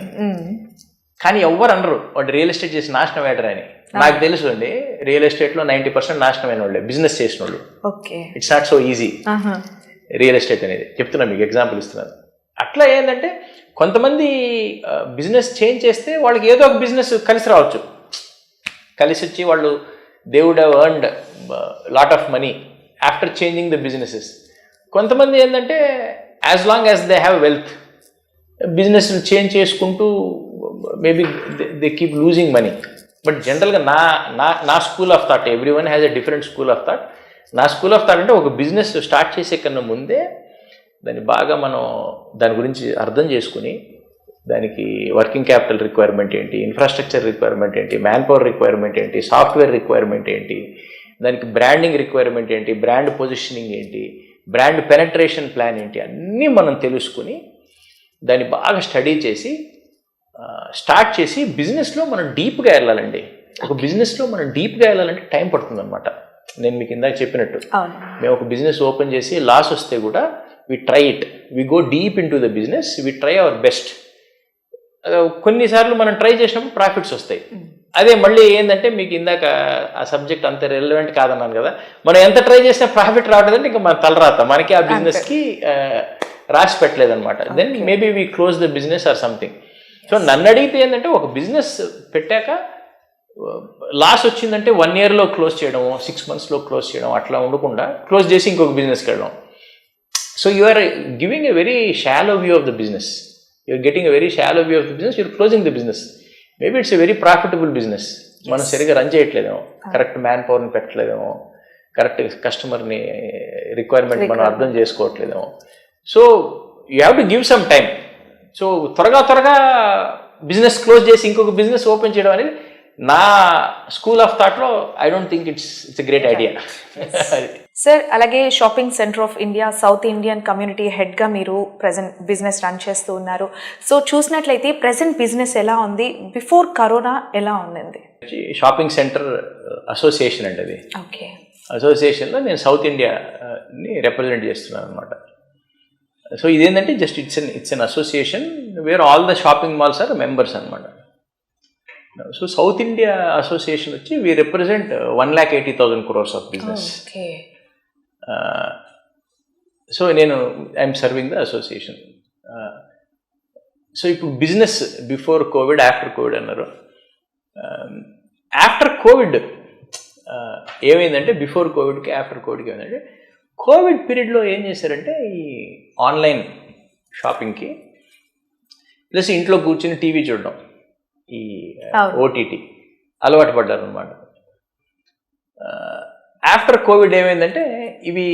Speaker 2: కానీ ఎవ్వరు అనరు వాడు రియల్ ఎస్టేట్ చేసి నాశనం అయ్యాడు అని. నాకు తెలుసు అండి, రియల్ ఎస్టేట్లో 90% నాశనం అయిన వాళ్ళే బిజినెస్ చేసిన వాళ్ళు. It's not so easy real estate అనేది. చెప్తున్నా మీకు ఎగ్జాంపుల్ ఇస్తున్నాను. అట్లా ఏంటంటే కొంతమంది బిజినెస్ చేంజ్ చేస్తే వాళ్ళకి ఏదో ఒక బిజినెస్ కలిసి రావచ్చు, కలిసి వచ్చి వాళ్ళు they would have earned lot of money after changing the businesses. కొంతమంది ఏంటంటే as long as they have wealth business change చేసుకుంటూ maybe they keep losing money. But జనరల్గా నా school of thought, everyone has a different school of thought. నా స్కూల్ ఆఫ్ థాట్ అంటే ఒక బిజినెస్ స్టార్ట్ చేసే కన్నా ముందే దాన్ని బాగా మనం దాని గురించి అర్థం చేసుకుని దానికి వర్కింగ్ క్యాపిటల్ రిక్వైర్మెంట్ ఏంటి, ఇన్ఫ్రాస్ట్రక్చర్ రిక్వైర్మెంట్ ఏంటి, మ్యాన్ పవర్ రిక్వైర్మెంట్ ఏంటి, సాఫ్ట్వేర్ రిక్వైర్మెంట్ ఏంటి, దానికి బ్రాండింగ్ రిక్వైర్మెంట్ ఏంటి, బ్రాండ్ పొజిషనింగ్ ఏంటి, బ్రాండ్ పెనట్రేషన్ ప్లాన్ ఏంటి, అన్నీ మనం తెలుసుకుని దాన్ని బాగా స్టడీ చేసి స్టార్ట్ చేసి బిజినెస్లో మనం డీప్గా వెళ్ళాలండి. ఒక బిజినెస్లో మనం డీప్గా వెళ్ళాలంటే టైం పడుతుంది అనమాట. నేను మీకు ఇందాక చెప్పినట్టు మేము ఒక బిజినెస్ ఓపెన్ చేసి లాస్ వస్తే కూడా we try it, we go deep into the business, we try our best. కొన్నిసార్లు మనం ట్రై చేసినప్పుడు ప్రాఫిట్స్ వస్తాయి. అదే మళ్ళీ ఏంటంటే మీకు ఇందాక ఆ సబ్జెక్ట్ అంత రెలవెంట్ కాదన్నాను కదా, మనం ఎంత ట్రై చేసినా ప్రాఫిట్ రావట్లేదంటే ఇంకా మన తలరాత మనకి ఆ బిజినెస్కి రాసి పెట్టలేదన్నమాట. Then maybe we close the business or something. So నన్ను అడిగితే ఏంటంటే ఒక బిజినెస్ పెట్టాక లాస్ వచ్చిందంటే 1 yearలో క్లోజ్ చేయడం, 6 monthsలో క్లోజ్ చేయడం అట్లా ఉండకుండా క్లోజ్ చేసి ఇంకొక బిజినెస్కి వెళ్ళడం. So you are giving a very shallow view of the business, you are getting a very shallow view of the business, you are closing the business. Maybe it's a very profitable business. మనం సరిగ్గా రన్ చేయట్లేదేమో, కరెక్ట్ మ్యాన్ పవర్ని పెట్టలేదేమో, కరెక్ట్ కస్టమర్ని రిక్వైర్మెంట్ మనం అర్థం చేసుకోవట్లేదేమో. So you have to give some time. So త్వరగా బిజినెస్ క్లోజ్ చేసి ఇంకొక బిజినెస్ ఓపెన్ చేయడం అనేది నా స్కూల్ ఆఫ్ థాట్లో I don't think it's a great idea.
Speaker 1: Sir అలాగే shopping centre of India south Indian community హెడ్గా మీరు ప్రజెంట్ బిజినెస్ రన్ చేస్తూ ఉన్నారు. సో చూసినట్లయితే ప్రజెంట్ బిజినెస్ ఎలా ఉంది, బిఫోర్ కరోనా ఎలా ఉండింది?
Speaker 2: షాపింగ్ సెంటర్ అసోసియేషన్ అండి అది.
Speaker 1: ఓకే.
Speaker 2: అసోసియేషన్లో నేను సౌత్ ఇండియాని రిప్రజెంట్ చేస్తున్నాను అనమాట. సో ఇదేంటంటే just it's an association where all the shopping malls are members అనమాట. సో సౌత్ ఇండియా అసోసియేషన్ వచ్చి we represent 1,80,000 crores of business. So నేను I'm serving the association. So ఇప్పుడు business before Covid after Covid అన్నారు. ఆఫ్టర్ కోవిడ్ ఏమైందంటే బిఫోర్ కోవిడ్కి ఆఫ్టర్ కోవిడ్కి ఏమైందంటే కోవిడ్ పీరియడ్లో ఏం చేశారంటే ఈ ఆన్లైన్ షాపింగ్కి ప్లస్ ఇంట్లో కూర్చుని టీవీ చూడడం, ఈ ఓటీటీ అలవాటు పడ్డారు అనమాట. ఆఫ్టర్ కోవిడ్ ఏమైందంటే ఇవి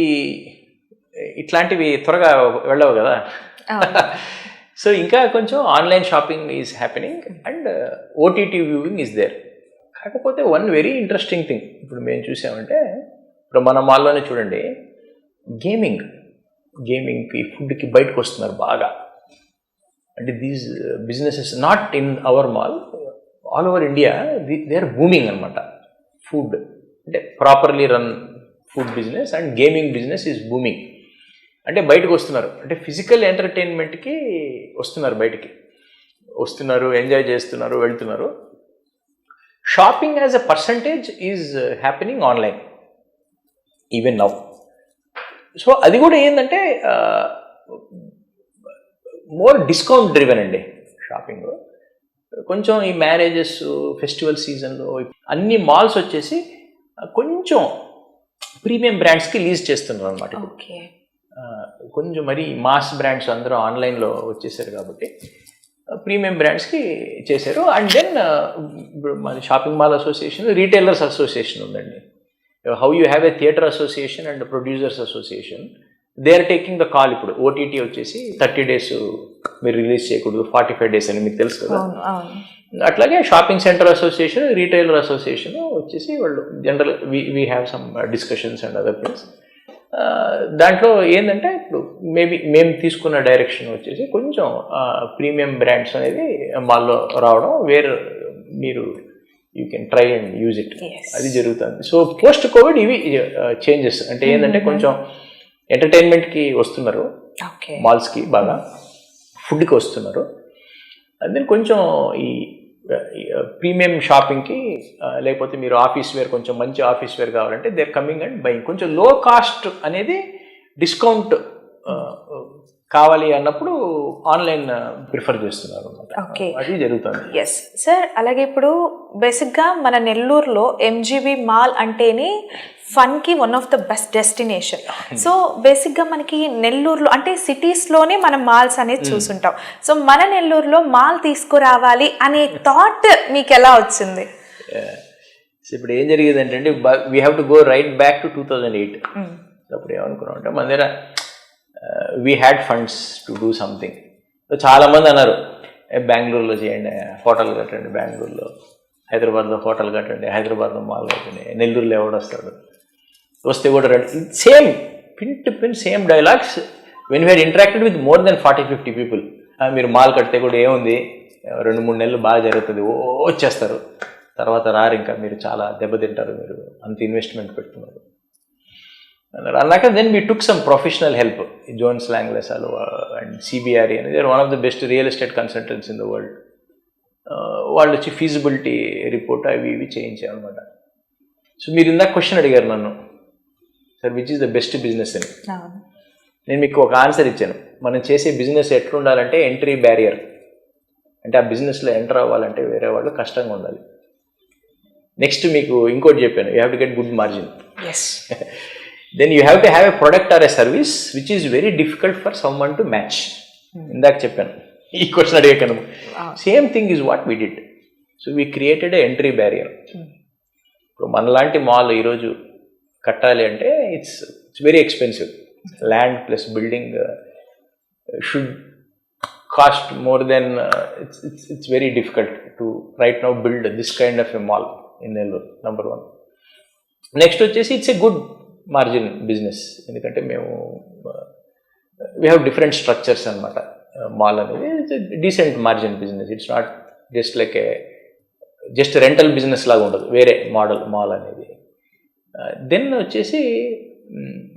Speaker 2: ఇట్లాంటివి త్వరగా వెళ్ళవు కదా. సో ఇంకా కొంచెం online shopping is happening and OTT viewing is there. కాకపోతే వన్ వెరీ ఇంట్రెస్టింగ్ థింగ్ ఇప్పుడు మేము చూసామంటే ఇప్పుడు మన మాల్లోనే చూడండి, గేమింగ్కి ఫుడ్కి బయటకు వస్తున్నారు బాగా. అంటే these businesses not in our mall, all over India they are booming అనమాట. ఫుడ్ అంటే properly run food business and gaming business is booming. అంటే బయటకు వస్తున్నారు, అంటే ఫిజికల్ ఎంటర్టైన్మెంట్కి వస్తున్నారు, బయటికి వస్తున్నారు, ఎంజాయ్ చేస్తున్నారు, వెళ్తున్నారు. Shopping as a percentage is happening online even now. So అది కూడా ఏంటంటే మోర్ డిస్కౌంట్ డ్రివెన్ అండి షాపింగ్. కొంచెం ఈ మ్యారేజెస్ ఫెస్టివల్ సీజన్లో అన్ని మాల్స్ వచ్చేసి కొంచెం ప్రీమియం బ్రాండ్స్కి లీజ్ చేస్తున్నారు అనమాట. కొంచెం మరి మాస్ బ్రాండ్స్ అందరూ ఆన్లైన్లో వచ్చేసారు కాబట్టి ప్రీమియం బ్రాండ్స్కి చేశారు. అండ్ దెన్ మన shopping mall association, retailers association ఉందండి. How you have a theatre association and producers association, they are taking the call. ఇప్పుడు ఓటీటీ వచ్చేసి 30 days మీరు రిలీజ్ చేయకూడదు, 45 days అని మీకు తెలుసు కదా. అట్లాగే shopping centre association, retailer association వచ్చేసి వాళ్ళు general we have some discussions and other things. దాంట్లో ఏంటంటే ఇప్పుడు మేము తీసుకున్న డైరెక్షన్ వచ్చేసి కొంచెం ప్రీమియం బ్రాండ్స్ అనేది మాల్లో రావడం, వేర్ మీరు you can try and use it, అది జరుగుతుంది. సో పోస్ట్ కోవిడ్ ఇవి చేంజెస్ అంటే ఏంటంటే కొంచెం ఎంటర్టైన్మెంట్కి వస్తున్నారు మాల్స్కి, బాగా ఫుడ్కి వస్తున్నారు. అండ్ కొంచెం ఈ ప్రీమియం షాపింగ్కి, లేకపోతే మీరు ఆఫీస్ వేర్ కొంచెం మంచి ఆఫీస్ వేర్ కావాలంటే they are coming and buying. కొంచెం లో కాస్ట్ అనేది డిస్కౌంట్ కావాలి అన్నప్పుడు ఆన్లైన్ ప్రిఫర్ చేస్తున్నారు అన్నమాట. అది జరుగుతుంది.
Speaker 1: Yes sir. అలాగే ఇప్పుడు బేసిక్గా మన నెల్లూరులో ఎంజీబీ మాల్ అంటేనే ఫన్కి one of the best destination. So బేసిక్గా మనకి నెల్లూరులో అంటే సిటీస్లోనే మనం మాల్స్ అనేది చూసుంటాం. సో మన నెల్లూరులో మాల్ తీసుకురావాలి అనే థాట్ మీకు ఎలా వచ్చింది?
Speaker 2: ఇప్పుడు ఏం జరిగేది అంటే we have to go right back to 2008. అప్పుడు ఏమనుకున్నాం అంటే మన దగ్గర we had funds to do something. చాలామంది అన్నారు బెంగళూరులో చేయండి, హోటల్ కట్టండి, బెంగళూరులో, హైదరాబాద్లో హోటల్ కట్టండి, హైదరాబాద్లో మాల్ కట్టండి, నెల్లూరులో ఎవడొస్తాడు, వస్తే కూడా రండి. Same pin to pin same dialogues when we had interacted with more than 40-50 people. మీరు మాల్ కడితే కూడా ఏముంది, 2-3 నెలలు బాగా జరుగుతుంది, వచ్చేస్తారు, తర్వాత రారు, ఇంకా మీరు చాలా దెబ్బతింటారు, మీరు అంత ఇన్వెస్ట్మెంట్ పెడుతున్నారు అన్నాక then we took some professional help. Jones లాంగ్లెసాలో అండ్ సిబిఆర్ఈ అనేది they are one of the best real estate consultants in the world. వాళ్ళు వచ్చి ఫీజిబిలిటీ రిపోర్ట్ అవి ఇవి చేయించారనమాట. సో మీరు ఇందాక క్వశ్చన్ అడిగారు నన్ను, sir which is the best business అని. నేను మీకు ఒక ఆన్సర్ ఇచ్చాను. మనం చేసే బిజినెస్ ఎట్లుండాలంటే ఎంట్రీ బ్యారియర్, అంటే ఆ బిజినెస్లో ఎంటర్ అవ్వాలంటే వేరే వాళ్ళు కష్టంగా ఉండాలి. నెక్స్ట్ మీకు ఇంకోటి చెప్పాను, you have to get good margin. Then you have to have a product or a service which is very difficult for someone to match. ఇందాక చెప్పాను ఈ క్వశ్చన్ అడిగాను. Same thing is what we did. So we created a entry barrier. ఇప్పుడు మనలాంటి మాల్ ఈరోజు కట్టాలి అంటే it's very expensive. Land plus building should cost more than it's very difficult to right now build this kind of a mall in Nellore, number one. Next వచ్చేసి it's a good margin business, ఎందుకంటే మేము we have different structures అనమాట. మాల్ అనేది it's a decent margin business. It's not just like just rental business లాగా ఉండదు, వేరే మోడల్ మాల్ అనేది. దెన్ వచ్చేసి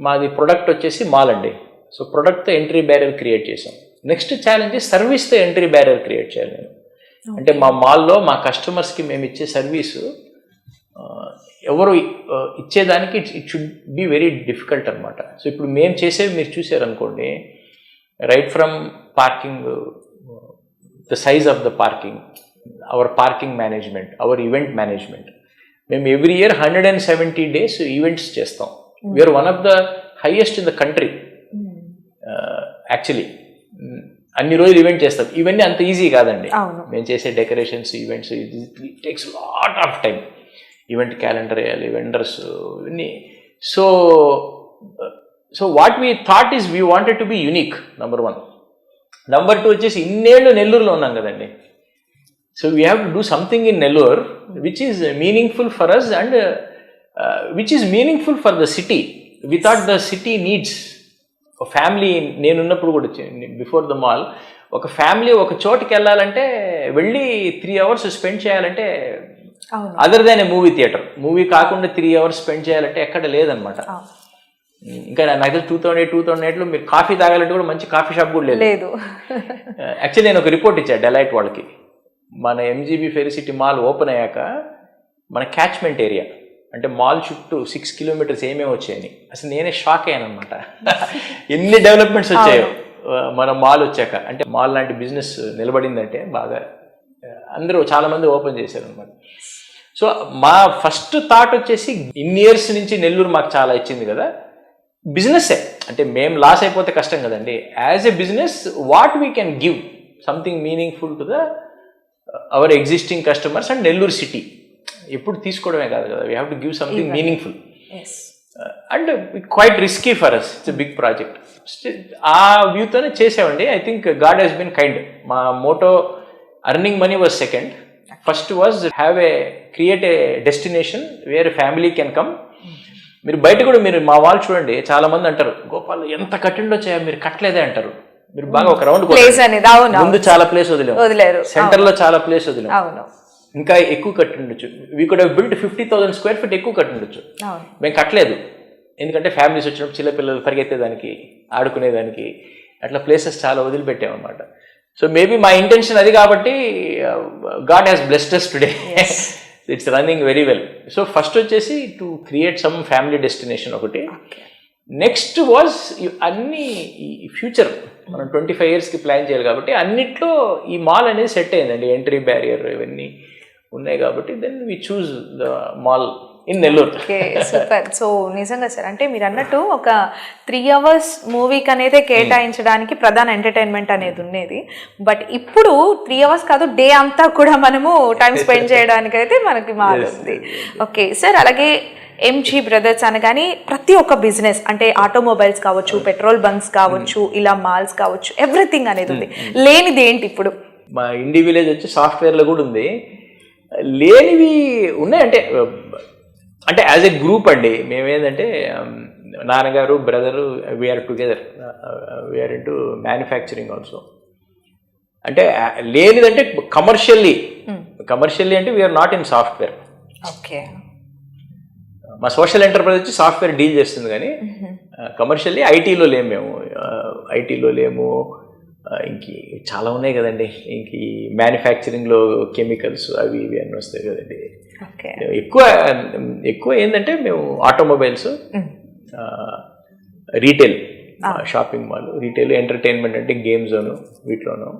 Speaker 2: మాది ప్రొడక్ట్ వచ్చేసి మాల్ అండి. సో ప్రొడక్ట్తో ఎంట్రీ బ్యారియర్ క్రియేట్ చేసాం. నెక్స్ట్ ఛాలెంజ్ సర్వీస్తో ఎంట్రీ బ్యారియర్ క్రియేట్ చేయాలి నేను. అంటే మా మాల్లో మా కస్టమర్స్కి మేము ఇచ్చే సర్వీసు ఎవరు ఇచ్చేదానికి it should be very difficult అనమాట. సో ఇప్పుడు మేము చేసేవి మీరు చూసారనుకోండి, right from parking, the size of the parking, our parking management, our event management. మేము ఎవ్రీ ఇయర్ 170 days ఈవెంట్స్ చేస్తాం. We're one of the highest in the country actually. అన్ని రోజులు ఈవెంట్ చేస్తాం. ఇవన్నీ అంత ఈజీ కాదండి. మేము చేసే decorations, events, it takes lot of time. Event calendar వేయాలి, వెండర్స్, ఇవన్నీ. So what we thought is we wanted to be unique, number one. Number two వచ్చేసి ఇన్నేళ్ళు నెల్లూరులో ఉన్నాం కదండి. So we have to do something in Nellore which is meaningful for us and which is meaningful for the city. We thought the city needs family. నేనున్నప్పుడు కూడా బిఫోర్ ద మాల్ ఒక ఫ్యామిలీ ఒక చోటుకి వెళ్ళాలంటే వెళ్ళి 3 hours స్పెండ్ చేయాలంటే అదర్ దాన్ ఏ మూవీ థియేటర్. మూవీ కాకుండా 3 hours స్పెండ్ చేయాలంటే ఎక్కడ లేదనమాట. ఇంకా నాకు 2008లో మీరు కాఫీ తాగాలంటే కూడా మంచి కాఫీ షాప్ కూడా లేదు. యాక్చువల్లీ నేను ఒక రిపోర్ట్ ఇచ్చాను డెలైట్ వాళ్ళకి. మన MGB ఫెరిసిటీ మాల్ ఓపెన్ అయ్యాక మన క్యాచ్మెంట్ ఏరియా అంటే మాల్ చుట్టూ 6 kilometers ఏమేమి వచ్చాయని అసలు నేనే షాక్ అయ్యాను అనమాట. ఎన్ని డెవలప్మెంట్స్ వచ్చాయో మన మాల్ వచ్చాక. అంటే మాల్ లాంటి బిజినెస్ నిలబడిందంటే బాగా అందరూ చాలామంది ఓపెన్ చేశారు అనమాట. సో మా ఫస్ట్ థాట్ వచ్చేసి ఇన్ని ఇయర్స్ నుంచి నెల్లూరు మాకు చాలా ఇచ్చింది కదా, బిజినెస్సే. అంటే మేము లాస్ అయిపోతే కష్టం కదండి. As a business what we can give something meaningful to the our existing customers and Nellore city. ఎప్పుడు తీసుకోవడమే కాదు కదా, we have to give something meaningful. And quite risky for us, it's a big project. ఆ వ్యూతోనే చేసామండి. I think God he's been kind. మా motto earning money was second. First was create a destination where family can come. మీరు బయట కూడా మీరు మా వాళ్ళు చూడండి, చాలా మంది అంటారు గోపాల్ ఎంత కట్టిండొచ్చా, మీరు కట్టలేదే అంటారు. మీరు బాగా ఒక రౌండ్ ముందు చాలా ప్లేస్ వదిలేరు, సెంటర్ లో చాలా ప్లేస్ వదిలేరు, ఇంకా ఎక్కువ కట్టిండొచ్చు. We could have built 50,000 square feet ఎక్కువ కట్టిండొచ్చు. మేము కట్టలేదు, ఎందుకంటే ఫ్యామిలీస్ వచ్చినప్పుడు చిన్నపిల్లలు పరిగెత్తేదానికి, ఆడుకునేదానికి, అట్లా ప్లేసెస్ చాలా వదిలిపెట్టామన్నమాట. సో మేబీ మా ఇంటెన్షన్ అది కాబట్టి God has blessed us today. It's running very well. So first వచ్చేసి to create some family destination ఒకటి. నెక్స్ట్ వాజ్ అన్ని ఫ్యూచర్ మనం 25 yearsకి ప్లాన్ చేయాలి కాబట్టి అన్నిట్లో ఈ మాల్ అనేది సెట్ అయిందండి. ఎంట్రీ బ్యారియర్ ఇవన్నీ ఉన్నాయి కాబట్టి then we choose the mall in Nellore.
Speaker 1: Super. So నిజంగా సార్, అంటే మీరు అన్నట్టు ఒక 3 hours మూవీకి అనేది కేటాయించడానికి ప్రధాన ఎంటర్టైన్మెంట్ అనేది ఉండేది. బట్ ఇప్పుడు 3 hours కాదు, డే అంతా కూడా మనము టైం స్పెండ్ చేయడానికి అయితే మనకి మారుతుంది. ఓకే సార్, అలాగే MG బ్రదర్స్ అనగానే ప్రతి ఒక్క బిజినెస్ అంటే ఆటోమొబైల్స్ కావచ్చు, పెట్రోల్ బంక్స్ కావచ్చు, ఇలా మాల్స్ కావచ్చు, ఎవ్రీథింగ్ అనేది ఉంది. లేనిది ఏంటి ఇప్పుడు?
Speaker 2: మా ఇండి విలేజ్ వచ్చి సాఫ్ట్వేర్లో కూడా ఉంది. లేనివి ఉన్నాయి అంటే యాజ్ ఎ గ్రూప్ అండి. మేమేంటంటే నాన్నగారు, brother, we're together, we're into manufacturing also. అంటే లేనిదంటే కమర్షియల్లీ అంటే we're not in software.
Speaker 1: Okay,
Speaker 2: మా సోషల్ ఎంటర్ప్రైజ్ వచ్చి సాఫ్ట్వేర్ డీల్ చేస్తుంది, కానీ కమర్షియల్లీ ఐటీలో లేము మేము. ఐటీలో లేము. ఇంక చాలా ఉన్నాయి కదండి. ఇంక మ్యానుఫ్యాక్చరింగ్లో కెమికల్స్ అవి ఇవి అన్నీ వస్తాయి కదండి. ఎక్కువ ఏంటంటే మేము automobiles, retail, shopping mall, retail, entertainment అంటే గేమ్ జోను, వీటిలోను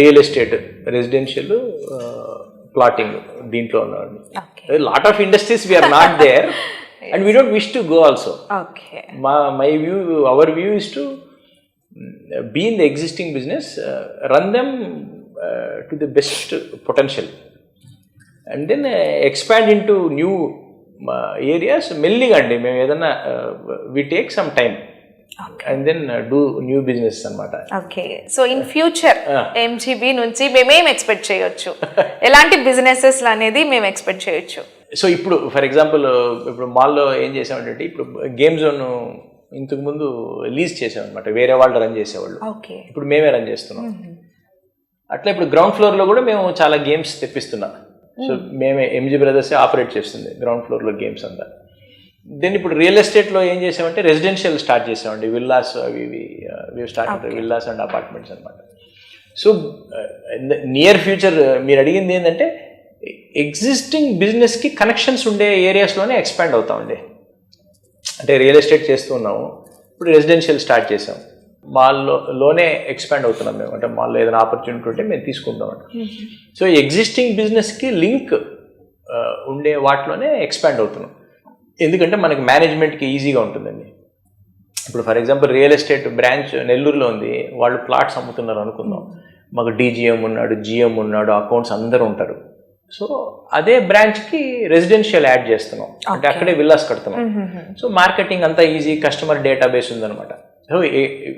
Speaker 2: రియల్ ఎస్టేట్, రెసిడెన్షియల్, ప్లాటింగ్, దీంట్లో ఉన్నామండి. Lot of industries we are not there and we don't wish to go also. Our view is to be in the existing business, run them to the best potential and then expand into new areas. మెల్లిగా అండి మేము ఏదన్నా we take some time. And then do new business అనమాట.
Speaker 1: Okay, so in future MGB నుంచి మేమేం ఎక్స్పెక్ట్ చేయొచ్చు, ఎలాంటి బిజినెసెస్ అనేది మేము ఎక్స్పెక్ట్ చేయొచ్చు?
Speaker 2: సో ఇప్పుడు ఫర్ ఎగ్జాంపుల్ ఇప్పుడు మాల్లో ఏం చేసామంటే ఇప్పుడు గేమ్ జోన్ ఇంతకు ముందు లీజ్ చేసామన్నమాట, వేరే వాళ్ళు రన్ చేసేవాళ్ళు.
Speaker 1: ఓకే,
Speaker 2: ఇప్పుడు మేమే రన్ చేస్తున్నాం. అట్లా ఇప్పుడు గ్రౌండ్ ఫ్లోర్లో కూడా మేము చాలా గేమ్స్ తెప్పిస్తున్నాం. సో మేమే ఎంజీ బ్రదర్సే ఆపరేట్ చేస్తుంది గ్రౌండ్ ఫ్లోర్లో గేమ్స్ అంతా. దెన్ ఇప్పుడు రియల్ ఎస్టేట్లో ఏం చేసామంటే రెసిడెన్షియల్ స్టార్ట్ చేసామండి, విల్లాస్ అవి స్టార్ట్ విల్లాస్ అండ్ అపార్ట్మెంట్స్ అనమాట. సో నియర్ ఫ్యూచర్ మీరు అడిగింది ఏంటంటే ఎగ్జిస్టింగ్ బిజినెస్కి కనెక్షన్స్ ఉండే ఏరియాస్లోనే ఎక్స్పాండ్ అవుతామండి. అంటే రియల్ ఎస్టేట్ చేస్తూ ఉన్నాము, ఇప్పుడు రెసిడెన్షియల్ స్టార్ట్ చేసాం, మాల్లోనే ఎక్స్పాండ్ అవుతున్నాం మేము. అంటే మాల్లో ఏదైనా ఆపర్చునిటీ ఉంటే మేము తీసుకుంటామంట. సో ఎగ్జిస్టింగ్ బిజినెస్కి లింక్ ఉండే వాటిలోనే ఎక్స్పాండ్ అవుతున్నాం, ఎందుకంటే మనకి మేనేజ్మెంట్కి ఈజీగా ఉంటుందండి. ఇప్పుడు for example real estate branch నెల్లూరులో ఉంది, వాళ్ళు ప్లాట్స్ అమ్ముతున్నారు అనుకుందాం, మాకు డీజీఎం ఉన్నాడు, జిఎం ఉన్నాడు, అకౌంట్స్ అందరూ ఉంటారు. సో అదే బ్రాంచ్కి రెసిడెన్షియల్ యాడ్ చేస్తున్నాం, అంటే అక్కడే విల్లాస్ కడుతున్నాం. సో మార్కెటింగ్ అంతా ఈజీ, కస్టమర్ డేటాబేస్ ఉందన్నమాట. సో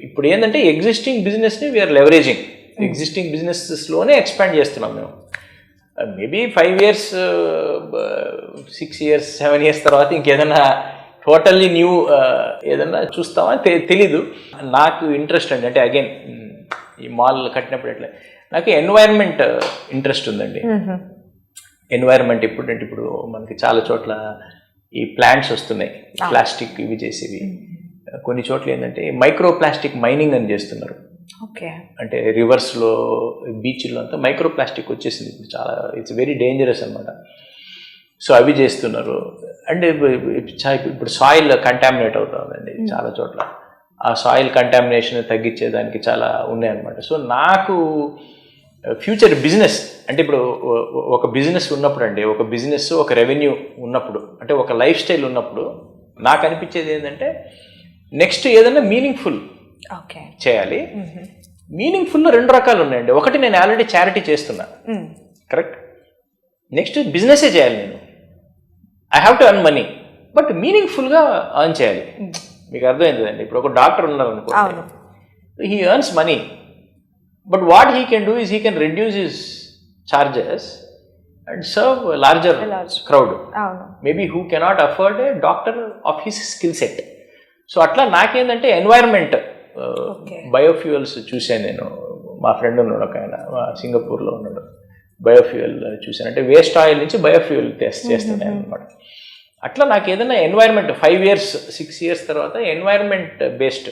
Speaker 2: ఇప్పుడు ఏంటంటే ఎగ్జిస్టింగ్ బిజినెస్ని వీఆర్ లెవరేజింగ్, ఎగ్జిస్టింగ్ బిజినెస్లోనే ఎక్స్పాండ్ చేస్తున్నాం మేము. మేబీ 5 years 6 years 7 years తర్వాత ఇంకేదైనా టోటల్లీ న్యూ ఏదన్నా చూస్తామని తెలీదు. నాకు ఇంట్రెస్ట్ అండి, అంటే అగైన్ ఈ మాల్ కట్టినప్పుడు ఎట్లా నాకు ఎన్వైరన్మెంట్ ఇంట్రెస్ట్ ఉందండి. ఎన్వైరన్మెంట్ ఇప్పుడు మనకి చాలా చోట్ల ఈ ప్లాంట్స్ వస్తున్నాయి, ప్లాస్టిక్ ఇవి చేసేవి. కొన్ని చోట్ల ఏంటంటే మైక్రో ప్లాస్టిక్ మైనింగ్ అని చేస్తున్నారు.
Speaker 1: ఓకే,
Speaker 2: అంటే రివర్స్లో బీచ్లో అంతా మైక్రో ప్లాస్టిక్ వచ్చేసింది ఇప్పుడు, చాలా ఇట్స్ వెరీ డేంజరస్ అనమాట. సో అవి చేస్తున్నారు. అంటే ఇప్పుడు సాయిల్ కంటామినేట్ అవుతుందండి చాలా చోట్ల. ఆ సాయిల్ కంటామినేషన్ తగ్గించేదానికి చాలా ఉన్నాయన్నమాట. సో నాకు ఫ్యూచర్ బిజినెస్ అంటే ఇప్పుడు ఒక బిజినెస్ ఉన్నప్పుడు అండి, ఒక బిజినెస్ ఒక రెవెన్యూ ఉన్నప్పుడు, అంటే ఒక లైఫ్ స్టైల్ ఉన్నప్పుడు నాకు అనిపించేది ఏంటంటే నెక్స్ట్ ఏదైనా మీనింగ్ఫుల్ చేయాలి. మీనింగ్ఫుల్లో 2 రకాలు ఉన్నాయండి. ఒకటి నేను ఆల్రెడీ చారిటీ చేస్తున్నా, కరెక్ట్. నెక్స్ట్ బిజినెసే చేయాలి నేను. I have to earn money, but మీనింగ్ఫుల్గా ఎర్న్ చేయాలి. మీకు అర్థమైందండి. ఇప్పుడు ఒక డాక్టర్ ఉన్నారు అనుకో, he earns money, but what he can do is he can reduce his charges and serve larger crowd. Maybe who cannot afford a doctor of his skill set. So అట్లా నాకేంటంటే ఎన్వైరన్మెంట్ బయోఫ్యూయల్స్ చూశాను నేను. మా ఫ్రెండ్ ఉన్నాడు ఒక ఆయన, సింగపూర్లో ఉన్నాడు, బయోఫ్యూయల్ చూశాను. అంటే వేస్ట్ ఆయిల్ నుంచి బయోఫ్యూయల్ చేస్తున్నాను అనమాట. అట్లా నాకు ఏదైనా ఎన్వైరన్మెంట్ 5 years 6 years తర్వాత ఎన్వైరన్మెంట్ బేస్డ్,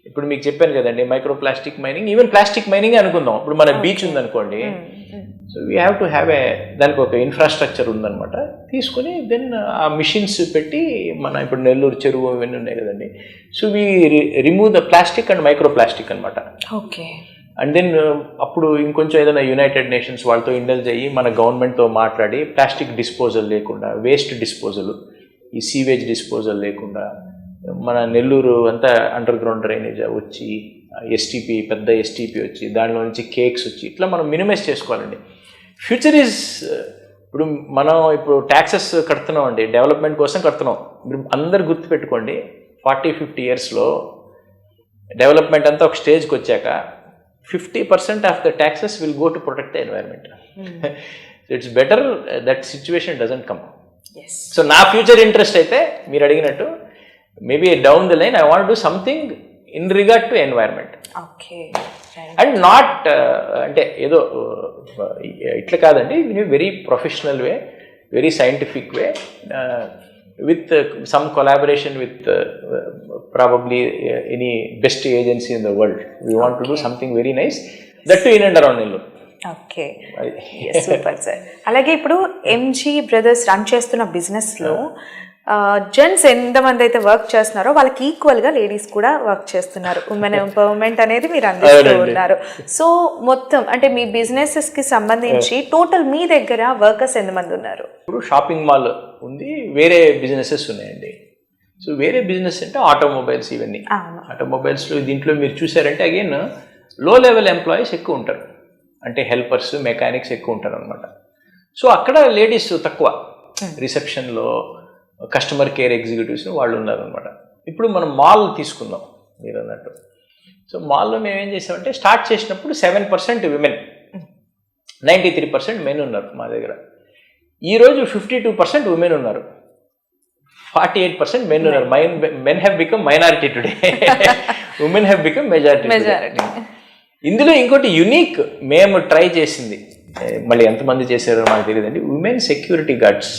Speaker 2: ఇప్పుడు మీకు చెప్పాను కదండి micro plastic mining, even plastic mining అనుకుందాం. ఇప్పుడు మన బీచ్ ఉందనుకోండి, so we have to have దానికి ఒక ఇన్ఫ్రాస్ట్రక్చర్ ఉందన్నమాట. తీసుకుని దెన్ ఆ మిషన్స్ పెట్టి మన ఇప్పుడు నెల్లూరు చెరువు ఇవన్నీ ఉన్నాయి కదండి, so we remove the plastic and micro plastic అనమాట.
Speaker 1: ఓకే,
Speaker 2: అండ్ దెన్ అప్పుడు ఇంకొంచెం ఏదైనా యునైటెడ్ నేషన్స్ వాళ్ళతో ఇండల్జ్ అయ్యి మన గవర్నమెంట్తో మాట్లాడి ప్లాస్టిక్ డిస్పోజల్ లేకుండా, వేస్ట్ డిస్పోజల్, ఈ సీవేజ్ డిస్పోజల్ లేకుండా, మన నెల్లూరు అంతా అండర్ గ్రౌండ్ డ్రైనేజ్ వచ్చి ఎస్టీపీ, పెద్ద ఎస్టీపీ వచ్చి దానిలో నుంచి కేక్స్ వచ్చి, ఇట్లా మనం మినిమైజ్ చేసుకోవాలండి. ఫ్యూచర్ ఈజ్ ఇప్పుడు ట్యాక్సెస్ కడుతున్నాం అండి, డెవలప్మెంట్ కోసం కడుతున్నాం. మీరు అందరు గుర్తుపెట్టుకోండి, 40-50 yearsలో డెవలప్మెంట్ అంతా ఒక స్టేజ్కి వచ్చాక 50% of the taxes will go to protect the environment. So it's better that situation doesn't come. So నా ఫ్యూచర్ ఇంట్రెస్ట్ అయితే మీరు అడిగినట్టు maybe down the line I want do something in regard to environment. And not అంటే ఏదో ఇట్లా కాదండి, very professional way, very scientific way, with some collaboration with probably any best agency in the world. We want to do something very nice, that too in and around Nellore.
Speaker 1: Okay, super sir. అలాగే ఇప్పుడు ఎంజీ బ్రదర్స్ రన్ చేస్తున్న బిజినెస్లో జెంట్స్ ఎంతమంది అయితే వర్క్ చేస్తున్నారో వాళ్ళకి ఈక్వల్గా లేడీస్ కూడా వర్క్ చేస్తున్నారు. ఉమెన్ ఎంపవర్మెంట్ అనేది మీరు అందిస్తూ ఉన్నారు. సో మొత్తం అంటే మీ బిజినెసెస్కి సంబంధించి టోటల్ మీ దగ్గర వర్కర్స్ ఎంతమంది ఉన్నారు?
Speaker 2: ఇప్పుడు షాపింగ్ మాల్ ఉంది, వేరే బిజినెసెస్ ఉన్నాయండి. సో వేరే బిజినెస్ అంటే ఆటోమొబైల్స్, ఇవన్నీ ఆటోమొబైల్స్లో దీంట్లో మీరు చూసారంటే అగైన్ లో లెవెల్ ఎంప్లాయీస్ ఎక్కువ ఉంటారు, అంటే హెల్పర్స్, మెకానిక్స్ ఎక్కువ ఉంటారు అనమాట. సో అక్కడ లేడీస్ తక్కువ, రిసెప్షన్లో కస్టమర్ కేర్ ఎగ్జిక్యూటివ్స్ వాళ్ళు ఉన్నారనమాట. ఇప్పుడు మనం మాల్ తీసుకుందాం, మీరు అన్నట్టు. సో మాల్లో మేము ఏం చేసామంటే స్టార్ట్ చేసినప్పుడు 7% విమెన్, 93% మెన్ ఉన్నారు మా దగ్గర. ఈరోజు 52% ఉమెన్ ఉన్నారు, 48% మెన్ ఉన్నారు. Men have become minority today, women have become majority. ఇందులో ఇంకోటి యునిక్ మేము ట్రై చేసింది, మళ్ళీ ఎంతమంది చేశారో మాకు తెలియదండి, ఉమెన్ సెక్యూరిటీ గార్డ్స్.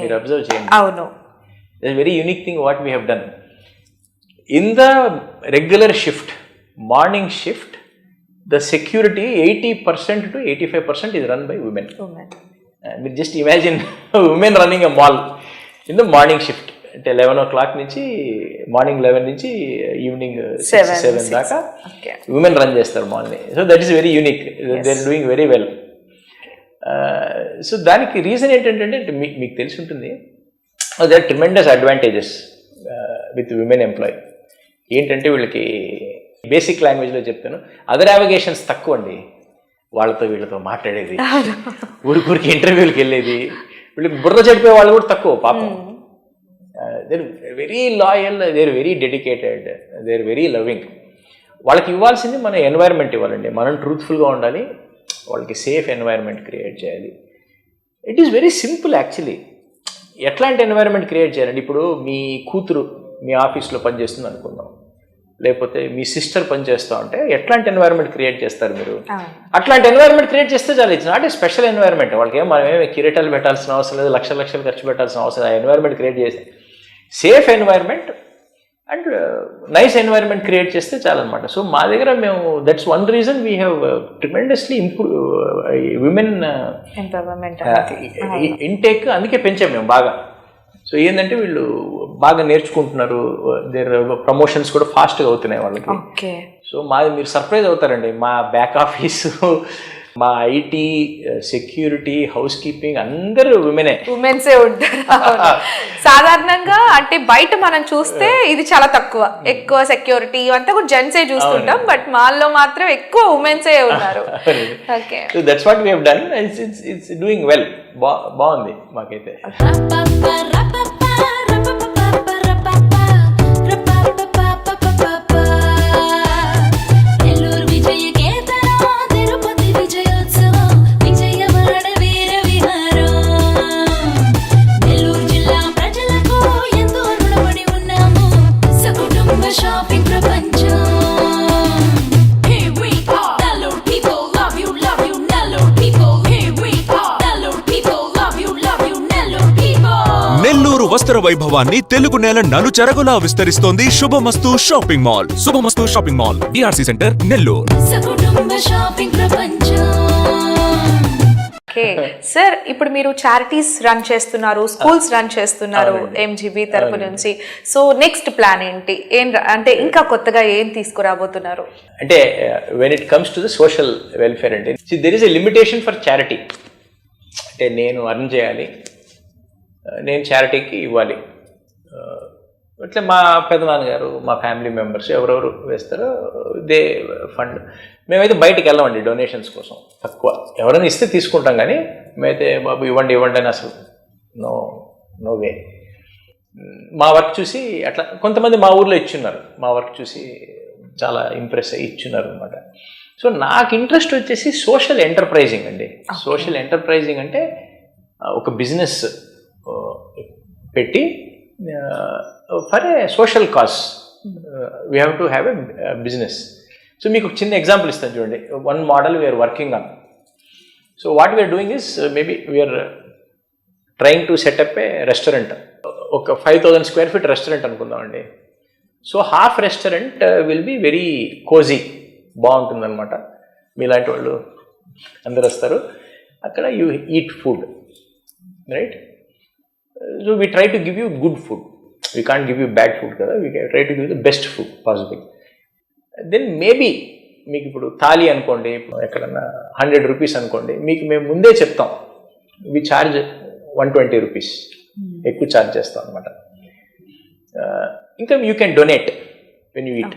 Speaker 2: మీరు అబ్జర్వ్ చేయండి.
Speaker 1: అవును,
Speaker 2: very unique thing what we have done. In the regular shift, morning shift, the security 80% to 85% is run by women. మీరు just imagine women running a mall in the morning shift. అంటే 11 o'clock నుంచి, మార్నింగ్ 11 నుంచి ఈవినింగ్ 7 దాకా ఉమెన్ రన్ చేస్తారు మాల్ని. So that is very unique, they are doing very well. So దానికి రీజన్ ఏంటంటే మీకు తెలిసి ఉంటుంది, they are tremendous advantages with women employee. ఏంటంటే వీళ్ళకి బేసిక్ లాంగ్వేజ్లో చెప్తాను, అదర్ యావిగేషన్స్ తక్కువ అండి. వాళ్ళతో వీళ్ళతో మాట్లాడేది, ఊరికి ఇంటర్వ్యూలకు వెళ్ళేది, వీళ్ళకి బుర్ర చెప్పే వాళ్ళు కూడా తక్కువ పాపం. They are very loyal, they are very dedicated, they are very loving. వాళ్ళకి ఇవ్వాల్సింది మన ఎన్వైర్న్మెంట్ ఇవ్వాలండి. మనం ట్రూత్ఫుల్గా ఉండాలి, వాళ్ళకి సేఫ్ ఎన్వైర్న్మెంట్ క్రియేట్ చేయాలి. It is very simple actually. ఎట్లాంటి ఎన్వైర్న్మెంట్ క్రియేట్ చేయాలండి? ఇప్పుడు మీ కూతురు మీ ఆఫీస్లో పనిచేస్తుంది అనుకుందాం, లేకపోతే మీ సిస్టర్ పనిచేస్తూ ఉంటే ఎట్లాంటి ఎన్వైర్న్మెంట్ క్రియేట్ చేస్తారు మీరు? అట్లాంటి ఎన్వైర్న్మెంట్ క్రియేట్ చేస్తే చాలు. It's not A special environment. వాళ్ళకి మనం ఏమి కిరీటాలు పెట్టాల్సిన అవసరం లేదు, లక్షలు ఖర్చు పెట్టాల్సిన అవసరం. ఆ ఎన్వైర్న్మెంట్ క్రియేట్ చేస్తే, safe environment and nice environment create చేస్తే చాలన్నమాట. సో మా దగ్గర మేము, that's one reason we have tremendously improve women intake. అందుకే పెంచాం మేము బాగా. సో ఏంటంటే వీళ్ళు బాగా నేర్చుకుంటున్నారు, దేర్ ప్రమోషన్స్ కూడా ఫాస్ట్గా అవుతున్నాయి వాళ్ళకి. సో మీరు సర్ప్రైజ్ అవుతారండి, మా బ్యాక్ ఆఫీసు, మా ఐటీ, సెక్యూరిటీ, హౌస్ కీపింగ్ అందరూ
Speaker 1: ఉమెన్సే ఉంటారు. సాధారణంగా అంటే బయట మనం చూస్తే ఇది చాలా తక్కువ, ఎక్కువ సెక్యూరిటీ అంతా కూడా జెంట్సే చూస్తుంటాం, బట్ మాల్లో మాత్రం ఎక్కువ ఉమెన్సే ఉన్నారు.
Speaker 2: So that's what we have done. It's doing well. బాగుంది మాకైతే.
Speaker 5: వస్త్ర వైభవాన్ని తెలుగు నేల నలుచెరగులా విస్తరిస్తోంది శుభమస్తు షాపింగ్ మాల్. శుభమస్తు shopping mall, DRC centre, Nellore.
Speaker 1: Sir, ఇప్పుడు మీరు చారిటీస్ రన్ చేస్తున్నారు, స్కూల్స్ రన్ చేస్తున్నారు ఎంజీబీ తరపు నుంచి. సో నెక్స్ట్ ప్లాన్ ఏంటి? అంటే ఇంకా కొత్తగా ఏం తీసుకురాబోతున్నారు?
Speaker 2: అంటే when it comes to the social welfare అంటే there is a limitation for charity. అంటే నేను అర్న్ చేయాలి, నేను చారిటీకి ఇవ్వాలి. అట్లా మా పెదనాన్నగారు, మా ఫ్యామిలీ మెంబర్స్ ఎవరెవరు వేస్తారో దే ఫండ్. మేమైతే బయటకు వెళ్ళమండి డొనేషన్స్ కోసం, తక్కువ. ఎవరైనా ఇస్తే తీసుకుంటాం, కానీ మేమైతే బాబు ఇవ్వండి అని అసలు నో వే. మా వర్క్ చూసి అట్లా కొంతమంది మా ఊర్లో ఇచ్చున్నారు, మా వర్క్ చూసి చాలా ఇంప్రెస్ అయ్యి ఇచ్చున్నారు అనమాట. సో నాకు ఇంట్రెస్ట్ వచ్చేసి సోషల్ ఎంటర్ప్రైజింగ్ అండి. సోషల్ ఎంటర్ప్రైజింగ్ అంటే ఒక బిజినెస్ పెట్టి for a social cause we have to have a business. So మీకు ఒక చిన్న ఎగ్జాంపుల్ ఇస్తాను చూడండి. One model we are working on. So what we are doing is, maybe we are trying to set up a restaurant. ఒక 5,000 square feet రెస్టారెంట్ అనుకుందామండి. So half restaurant will be very cosy, బాగుంటుంది అనమాట. మీలాంటి వాళ్ళు అందరు వస్తారు అక్కడ, you eat food, right? So we try to give you good food. We can't give you bad food kada. We try to give you the best food possible. Then maybe మీకు ఇప్పుడు థాలీ అనుకోండి, ఎక్కడన్నా 100 rupees అనుకోండి, మీకు మేము ముందే చెప్తాం, వి ఛార్జ్ 120 rupees, ఎక్కువ ఛార్జ్ చేస్తాం అనమాట. ఇంకా you can donate when you eat.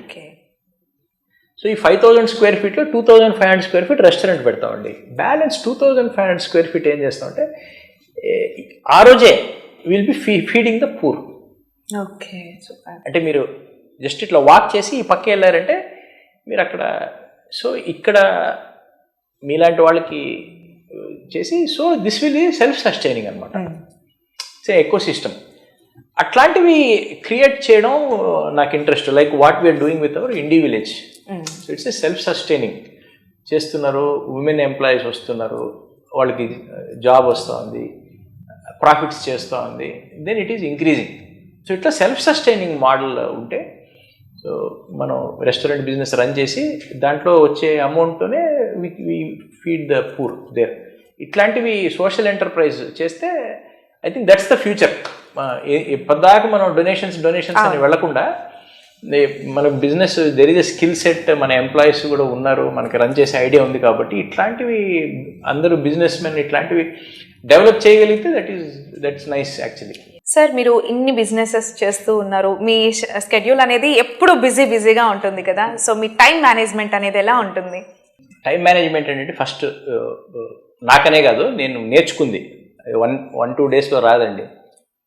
Speaker 2: So ఈ 5,000 square feet 2,500 square feet restaurant పెడతామండి. బ్యాలెన్స్ 2,500 square feet ఏం చేస్తామంటే ఆ రోజే will be feeding the poor. అంటే మీరు జస్ట్ ఇట్లా వాక్ చేసి ఈ పక్క వెళ్ళారంటే మీరు అక్కడ. సో ఇక్కడ మీలాంటి వాళ్ళకి చేసి, so this will be self sustaining అనమాట. It's ecosystem. అట్లాంటివి క్రియేట్ చేయడం నాకు interest. Like what we are doing with our Indi village. So it's a self sustaining చేస్తున్నారు. ఉమెన్ ఎంప్లాయీస్ వస్తున్నారు, వాళ్ళకి జాబ్ వస్తుంది, ప్రాఫిట్స్ చేస్తూ ఉంది, then it is increasing. So ఇట్లా సెల్ఫ్ సస్టైనింగ్ మోడల్ ఉంటే, సో మనం రెస్టారెంట్ బిజినెస్ రన్ చేసి దాంట్లో వచ్చే అమౌంట్తోనే we feed the poor there. ఇట్లాంటివి సోషల్ ఎంటర్ప్రైజ్ చేస్తే I think that's the future. ఇప్పటిదాకా మనం డొనేషన్స్ అని వెళ్లకుండా మన business there is a skill set, మన ఎంప్లాయీస్ కూడా ఉన్నారు, మనకి రన్ చేసే ఐడియా ఉంది. కాబట్టి ఇట్లాంటివి అందరూ బిజినెస్ మెన్ ఇట్లాంటివి డెవలప్ చేయగలిగితే దట్స్ నైస్ యాక్చువల్లీ.
Speaker 1: సార్, మీరు ఇన్ని బిజినెసెస్ చేస్తూ ఉన్నారు, మీ స్కెడ్యూల్ అనేది ఎప్పుడు బిజీగా ఉంటుంది కదా. సో మీ టైం మేనేజ్మెంట్ అనేది ఎలా ఉంటుంది?
Speaker 2: టైం మేనేజ్మెంట్ అనేది ఫస్ట్ నాకనే కాదు, నేను నేర్చుకుంది. 1-2 డేస్లో రాదండి,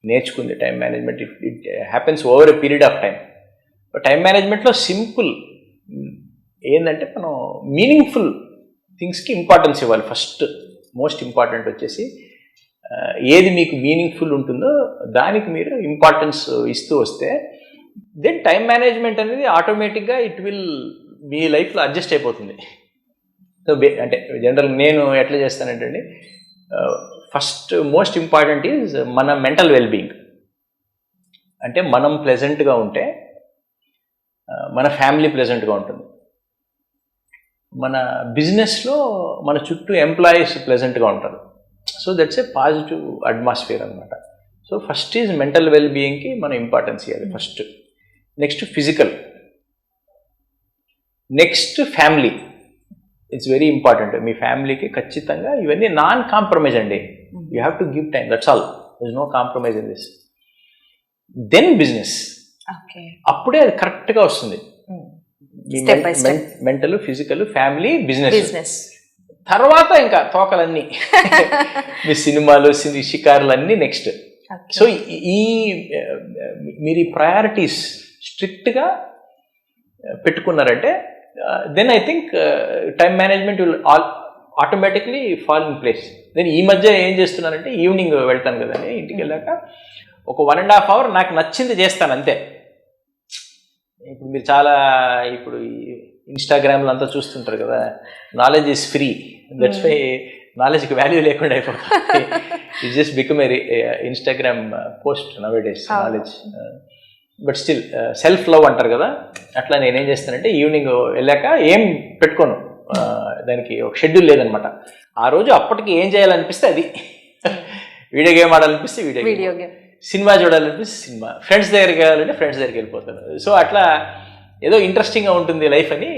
Speaker 2: నేర్చుకుంది time management. It happens over a period of time. Time మేనేజ్మెంట్లో సింపుల్ ఏంటంటే, మనం మీనింగ్ఫుల్ థింగ్స్కి ఇంపార్టెన్స్ ఇవ్వాలి. ఫస్ట్ మోస్ట్ ఇంపార్టెంట్ వచ్చేసి ఏది మీకు మీనింగ్ఫుల్ ఉంటుందో దానికి మీరు ఇంపార్టెన్స్ ఇస్తూ వస్తే దెన్ టైం మేనేజ్మెంట్ అనేది ఆటోమేటిక్గా ఇట్ విల్ మీ లైఫ్లో అడ్జస్ట్ అయిపోతుంది. సో అంటే జనరల్ నేను ఎట్లా చేస్తానంటే, ఫస్ట్ మోస్ట్ ఇంపార్టెంట్ ఈజ్ మన మెంటల్ వెల్బీయింగ్. అంటే మనం ప్లెజెంట్గా ఉంటే మన ఫ్యామిలీ ప్లెజెంట్గా ఉంటుంది, మన బిజినెస్లో మన చుట్టూ ఎంప్లాయీస్ ప్లెజెంట్గా ఉంటారు. So that's a positive atmosphere అనమాట. సో ఫస్ట్ ఈజ్ మెంటల్ వెల్బీయింగ్కి మనం ఇంపార్టెన్స్ ఇవ్వాలి first. Next physical, next family. It's very important. మీ ఫ్యామిలీకి ఖచ్చితంగా ఇవన్నీ నాన్ కాంప్రమైజ్ అండి. You have to give time, that's all. There is no compromise in this. Then business, అప్పుడే అది కరెక్ట్గా వస్తుంది. Mental, physical, family, business. తర్వాత ఇంకా తోకలన్నీ మీ సినిమాలు, షికారులు అన్నీ నెక్స్ట్. సో మీరు ఈ ప్రయారిటీస్ స్ట్రిక్ట్గా పెట్టుకున్నారంటే then I think time management will automatically fall in place. Then ఈ మధ్య ఏం చేస్తున్నానంటే, ఈవినింగ్ వెళ్తాను కదండి, ఇంటికి వెళ్ళాక ఒక 1.5 hour నాకు నచ్చింది చేస్తాను అంతే. ఇప్పుడు మీరు చాలా ఇప్పుడు ఇన్స్టాగ్రామ్లో అంతా చూస్తుంటారు కదా, knowledge is free, that's why నాలెడ్జ్కి వాల్యూ లేకుండా అయిపోతుంది. It's just become a Instagram post nowadays knowledge. But still self love అంటారు కదా, అట్లా నేనేం చేస్తానంటే ఈవినింగ్ వెళ్ళాక ఏం పెట్టుకోను, దానికి ఒక షెడ్యూల్ లేదనమాట. ఆ రోజు అప్పటికి ఏం చేయాలనిపిస్తే అది. వీడియో గేమ్ ఆడాలనిపిస్తే వీడియో గేమ్, సినిమా చూడాలనిపిస్తే సినిమా, ఫ్రెండ్స్ దగ్గరికి వెళ్ళాలంటే ఫ్రెండ్స్ దగ్గరికి వెళ్ళిపోతాను. సో అట్లా ఏదో ఇంట్రెస్టింగ్గా ఉంటుంది లైఫ్ అని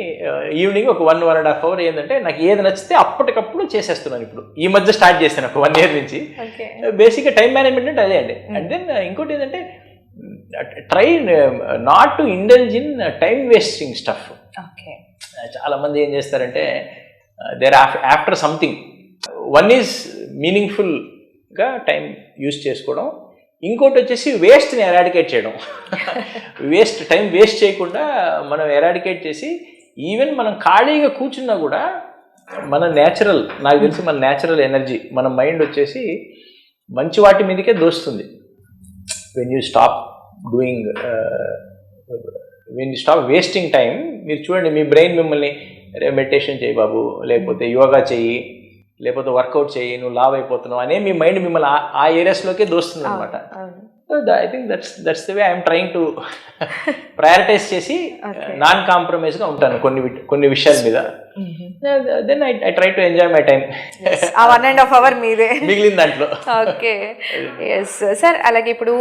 Speaker 2: ఈవినింగ్ ఒక 1.5 hour ఏంటంటే నాకు ఏది నచ్చితే అప్పటికప్పుడు చేసేస్తున్నాను. ఇప్పుడు ఈ మధ్య స్టార్ట్ చేశాను ఒక 1 year నుంచి. బేసిక్గా టైం మేనేజ్మెంట్ అంటే అదే అండి. అండ్ దెన్ ఇంకోటి ఏంటంటే, try not to indulge in time wasting stuff. చాలా మంది ఏం చేస్తారంటే, there after something. One is మీనింగ్ఫుల్గా టైం యూజ్ చేసుకోవడం, ఇంకోటి వచ్చేసి వేస్ట్ని ఎరాడికేట్ చేయడం. టైం వేస్ట్ చేయకుండా మనం ఎరాడికేట్ చేసి, ఈవెన్ మనం ఖాళీగా కూర్చున్నా కూడా మన న్యాచురల్, నాకు తెలిసి మన న్యాచురల్ ఎనర్జీ, మన మైండ్ వచ్చేసి మంచి వాటి మీదకే దోస్తుంది. When you stop doing, when you stop wasting time, మీరు చూడండి మీ బ్రెయిన్ మిమ్మల్ని మెడిటేషన్ చేయి బాబు, లేకపోతే యోగా చెయ్యి, లేకపోతే వర్కౌట్ చేయి, నువ్వు లావ్ అయిపోతున్నావు అనే మీ మైండ్ మిమ్మల్ని ఆ ఏరియాస్లోకే దోస్తుంది అనమాట. I think that's the way I'm trying to prioritise చేసి నాన్ కాంప్రమైజ్గా ఉంటాను కొన్ని విషయాల మీద. Then I try to enjoy my time.
Speaker 1: ఆ 1.5 hour మీదే
Speaker 2: మిగిలిన దాంట్లో.
Speaker 1: Okay, yes sir. అలాగే ఇప్పుడు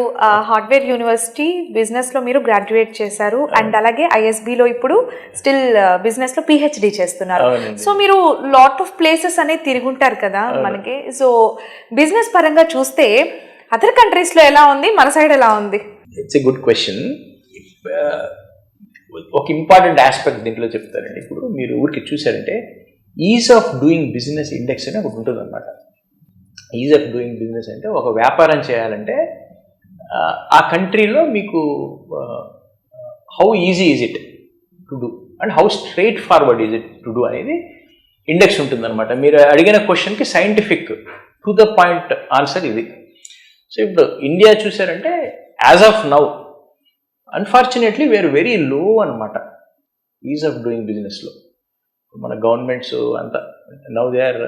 Speaker 1: హార్డ్వేర్ యూనివర్సిటీ బిజినెస్లో మీరు గ్రాడ్యుయేట్ చేశారు, అండ్ అలాగే ఐఎస్బిలో ఇప్పుడు స్టిల్ బిజినెస్లో పిహెచ్డి చేస్తున్నారు. సో మీరు లాట్ ఆఫ్ ప్లేసెస్ అనేది తిరుగుంటారు కదా మనకి. సో బిజినెస్ పరంగా చూస్తే అదర్ కంట్రీస్లో ఎలా ఉంది, మన సైడ్ ఎలా ఉంది?
Speaker 2: It's a good question. ఒక ఇంపార్టెంట్ ఆస్పెక్ట్ దీంట్లో చెప్తారండి. ఇప్పుడు మీరు ఊరికి చూసారంటే is of doing business index అని ఒకటి ఉంటుంది అనమాట. ఈజ్ ఆఫ్ డూయింగ్ బిజినెస్ అంటే, ఒక వ్యాపారం చేయాలంటే ఆ కంట్రీలో మీకు how easy is it to do and how straightforward is it to do అనేది ఇండెక్స్ ఉంటుందన్నమాట. మీరు అడిగిన క్వశ్చన్కి scientific to the point answer ఇది. సో ఇప్పుడు ఇండియా చూసారంటే as of now unfortunately we're very low అనమాట ఈజ్ ఆఫ్ డూయింగ్ బిజినెస్లో. మన గవర్నమెంట్స్ అంతా నౌ దే ఆర్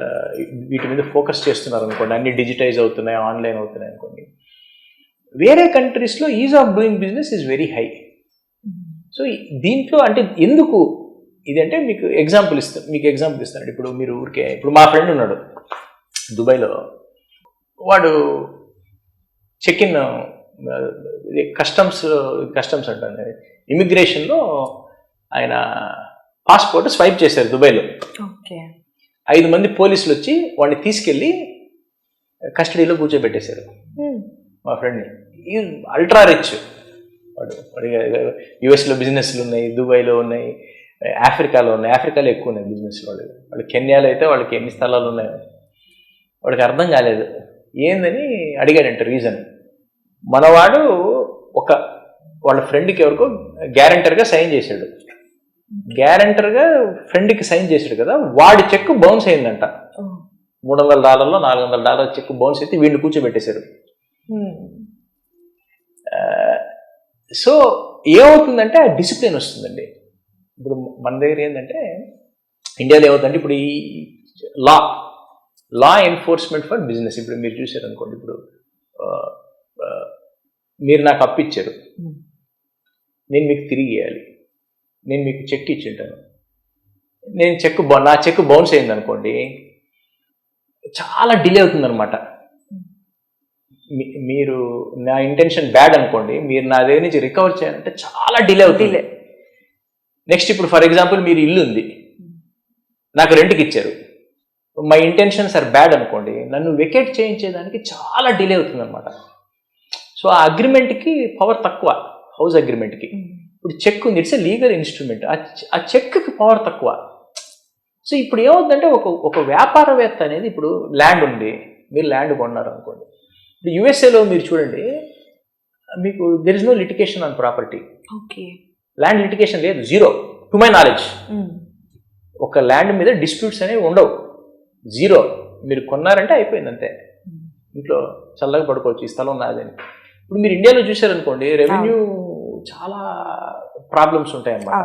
Speaker 2: వీటి మీద ఫోకస్ చేస్తున్నారు అనుకోండి, అన్ని డిజిటైజ్ అవుతున్నాయి, ఆన్లైన్ అవుతున్నాయి అనుకోండి. వేరే కంట్రీస్లో is of doing business is very high. So దీంట్లో అంటే ఎందుకు ఇది అంటే మీకు ఎగ్జాంపుల్ ఇస్తాను. ఇప్పుడు మీరు ఊరికే ఇప్పుడు మా ఫ్రెండ్ ఉన్నాడు దుబాయ్లో, వాడు చెక్ ఇన్ కస్టమ్స్ అంటాను ఇమిగ్రేషన్లో ఆయన పాస్పోర్ట్ స్వైప్ చేశారు దుబాయ్లో. 5 మంది పోలీసులు వచ్చి వాడిని తీసుకెళ్ళి కస్టడీలో కూర్చోబెట్టేశారు మా ఫ్రెండ్ని. ఈ అల్ట్రా రిచ్ వాడు యుఎస్లో బిజినెస్లు ఉన్నాయి, దుబాయ్లో ఉన్నాయి, ఆఫ్రికాలో ఎక్కువ ఉన్నాయి బిజినెస్. వాళ్ళు కెన్యాలో అయితే వాళ్ళకి ఎన్ని స్థలాలు ఉన్నాయో వాడికి అర్థం కాలేదు. ఏందని అడిగాడంట రీజన్. మనవాడు వాళ్ళ ఫ్రెండ్కి ఎవరికో గ్యారెంటర్గా సైన్ చేశాడు. గ్యారెంటర్గా ఫ్రెండ్కి సైన్ చేశాడు కదా, వాడి చెక్ బౌన్స్ అయిందంట. $300 $400 చెక్ బౌన్స్ అయితే వీళ్ళు కూర్చోబెట్టేశారు. సో ఏమవుతుందంటే ఆ డిసిప్లిన్ వస్తుందండి. ఇప్పుడు మన దగ్గర ఏంటంటే ఇండియాలో ఏమవుతుందంటే ఇప్పుడు ఈ లా ఎన్ఫోర్స్మెంట్ ఫర్ బిజినెస్. ఇప్పుడు మీరు చూసారనుకోండి, ఇప్పుడు మీరు నాకు అప్పిచ్చారు, నేను మీకు తిరిగి ఇవ్వాలి, నేను మీకు చెక్ ఇచ్చింటాను, నా చెక్ బౌన్స్ అయింది అనుకోండి, చాలా డిలే అవుతుందన్నమాట. మీరు నా ఇంటెన్షన్ బ్యాడ్ అనుకోండి, మీరు నా దగ్గర నుంచి రికవర్ చేయాలంటే చాలా డిలే అవుతుంది. నెక్స్ట్ ఇప్పుడు ఫర్ ఎగ్జాంపుల్ మీరు ఇల్లు ఉంది, నాకు రెంట్కి ఇచ్చారు, మై ఇంటెన్షన్స్ ఆర్ బ్యాడ్ అనుకోండి, నన్ను వెకేట్ చేయించేదానికి చాలా డిలే అవుతుంది అనమాట. సో ఆ అగ్రిమెంట్కి పవర్ తక్కువ, హౌస్ అగ్రిమెంట్కి. ఇప్పుడు చెక్ ఉంది, ఇట్స్ ఎ లీగల్ ఇన్స్ట్రుమెంట్, ఆ చెక్కి పవర్ తక్కువ. సో ఇప్పుడు ఏమవుతుందంటే ఒక వ్యాపారవేత్త అనేది, ఇప్పుడు ల్యాండ్ ఉంది, మీరు ల్యాండ్ కొన్నారు అనుకోండి. ఇప్పుడు యుఎస్ఏలో మీరు చూడండి, మీకు there is no litigation on property. Land litigation లేదు, జీరో టు మై నాలెడ్జ్. ఒక ల్యాండ్ మీద డిస్ప్యూట్స్ అనేవి ఉండవు, జీరో. మీరు కొన్నారంటే అయిపోయింది అంతే, ఇంట్లో చల్లగా పడుకోవచ్చు, ఈ స్థలం నాదని. ఇప్పుడు మీరు ఇండియాలో చూసారనుకోండి, రెవెన్యూ చాలా ప్రాబ్లమ్స్ ఉంటాయి అన్నమాట.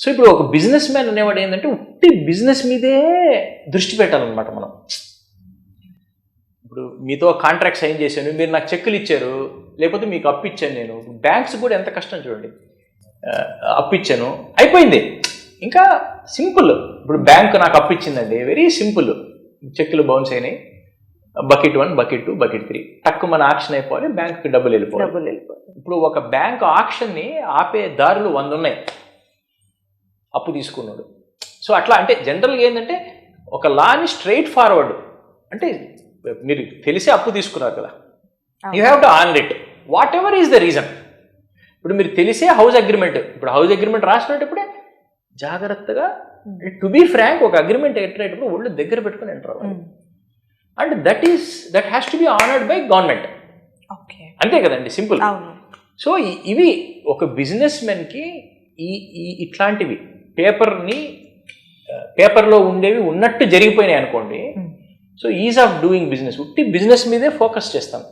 Speaker 2: సో ఇప్పుడు ఒక బిజినెస్ మ్యాన్ అనేవాడు ఏంటంటే ఉట్టి బిజినెస్ మీదే దృష్టి పెట్టాలన్నమాట మనం. ఇప్పుడు మీతో కాంట్రాక్ట్ సైన్ చేశాను, మీరు నాకు చెక్కులు ఇచ్చారు, లేకపోతే మీకు అప్పు ఇచ్చాను నేను. బ్యాంక్స్ కూడా ఎంత కష్టం చూడండి, అప్పు ఇచ్చాను అయిపోయింది, ఇంకా సింపుల్. ఇప్పుడు బ్యాంక్ నాకు అప్పు ఇచ్చిందండి, వెరీ సింపుల్, చెక్కులు బౌన్స్ అయినాయి, బకెట్ 1 బకెట్ 2 బకెట్ 3 తక్కువ మన ఆక్షన్ అయిపోవాలి, బ్యాంకుకి డబ్బులు వెళ్ళిపోవాలి. ఇప్పుడు ఒక బ్యాంక్ ఆక్షన్ని ఆపే దారులు 100 ఉన్నాయి, అప్పు తీసుకున్నాడు. సో అట్లా అంటే జనరల్గా ఏంటంటే ఒక లాని స్ట్రైట్ ఫార్వర్డ్ అంటే, మీరు తెలిసే అప్పు తీసుకున్నారు కదా, you have to honour it what ever is the reason. ఇప్పుడు మీరు తెలిసే హౌస్ అగ్రిమెంట్, ఇప్పుడు హౌస్ అగ్రిమెంట్ రాసినప్పుడే జాగ్రత్తగా, టు బీ ఫ్రాంక్, ఒక అగ్రిమెంట్ ఎంటర్ అయ్యేటప్పుడు ఒళ్ళు దగ్గర పెట్టుకుని ఎంటర్ అవ్వాలి. And that has to be honoured by government. అంతే కదండి, సింపుల్. సో ఇవి ఒక బిజినెస్ మెన్కి ఇట్లాంటివి పేపర్లో ఉండేవి ఉన్నట్టు జరిగిపోయినాయి అనుకోండి. So ease of doing business, ఉట్టి బిజినెస్ మీదే ఫోకస్ చేస్తాం.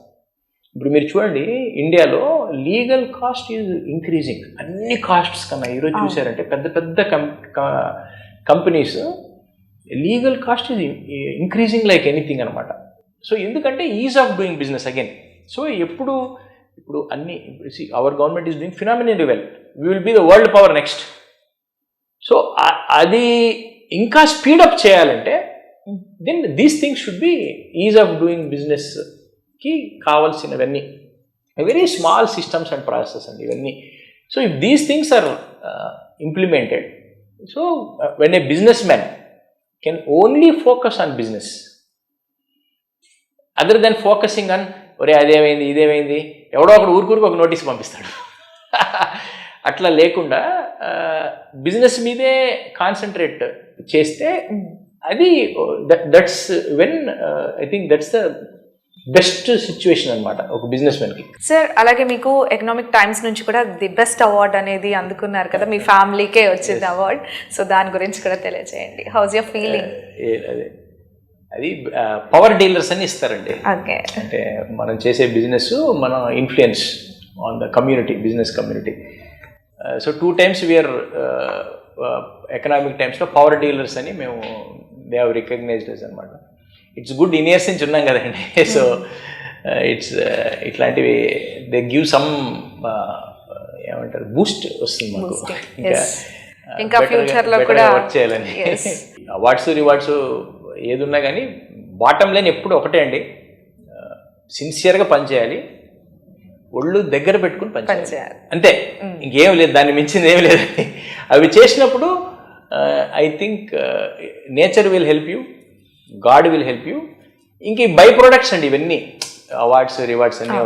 Speaker 2: ఇప్పుడు మీరు చూడండి, ఇండియాలో లీగల్ కాస్ట్ ఈజ్ ఇంక్రీజింగ్, అన్ని కాస్ట్స్ కన్నా. ఈరోజు చూసారంటే పెద్ద పెద్ద companies legal cost is increasing like anything అనమాట. సో ఎందుకంటే ease of doing business again. So ఇప్పుడు అన్ని our government is doing phenomenally well, we will be the world power next. So అది ఇంకా స్పీడప్ చేయాలంటే then these things should B is of doing బిజినెస్కి కావాల్సినవన్నీ very small systems and process అండి ఇవన్నీ. So if these things are implemented, so when a businessman can only focus on business other than focusing on ఒరే అదేమైంది ఇదేమైంది, ఎవడో ఒకడు ఊరికి ఒక నోటీస్ పంపిస్తాడు. అట్లా లేకుండా బిజినెస్ మీదే కాన్సన్ట్రేట్ చేస్తే అది that's when I think that's the best situation అనమాట ఒక బిజినెస్ మ్యాన్కి.
Speaker 1: సార్ అలాగే మీకు ఎకనామిక్ టైమ్స్ నుంచి కూడా ది బెస్ట్ అవార్డ్ అనేది అందుకున్నారు కదా, మీ ఫ్యామిలీకే వచ్చింది అవార్డ్. సో దాని గురించి కూడా తెలియజేయండి. How's your feeling?
Speaker 2: అది పవర్ డీలర్స్ అని ఇస్తారండి.
Speaker 1: ఓకే.
Speaker 2: అంటే మనం చేసే బిజినెస్ మన influence on the community, business community. So 2 times we're Economic టైమ్స్లో పవర్ డీలర్స్ అని మేము దే హ్యావ్ రికగ్నైజ్డ్ అస్ అనమాట. ఇట్స్ గుడ్ ఇన్ ఇయర్స్ నుంచి ఉన్నాం కదండి. సో ఇట్స్ ఇట్లాంటివి దే గివ్ సమ్ ఏమంటారు బూస్ట్ వస్తుంది మాకు.
Speaker 1: ఇంకా ఫ్యూచర్లో కూడా
Speaker 2: వర్క్ చేయాలని. అవార్డ్స్ రివార్డ్స్ ఏది ఉన్నా కానీ బాటమ్ లైన్ ఎప్పుడు ఒకటే అండి, సిన్సియర్గా పనిచేయాలి, ఒళ్ళు దగ్గర పెట్టుకుని పనిచేయాలి, అంతే. ఇంకేం లేదు, దాన్ని మించింది ఏమి లేదు. అవి చేసినప్పుడు I think nature will help you, God will help you. ఇంక ఈ బై ప్రొడక్ట్స్ అండి ఇవన్నీ, అవార్డ్స్ రివార్డ్స్ అన్నీ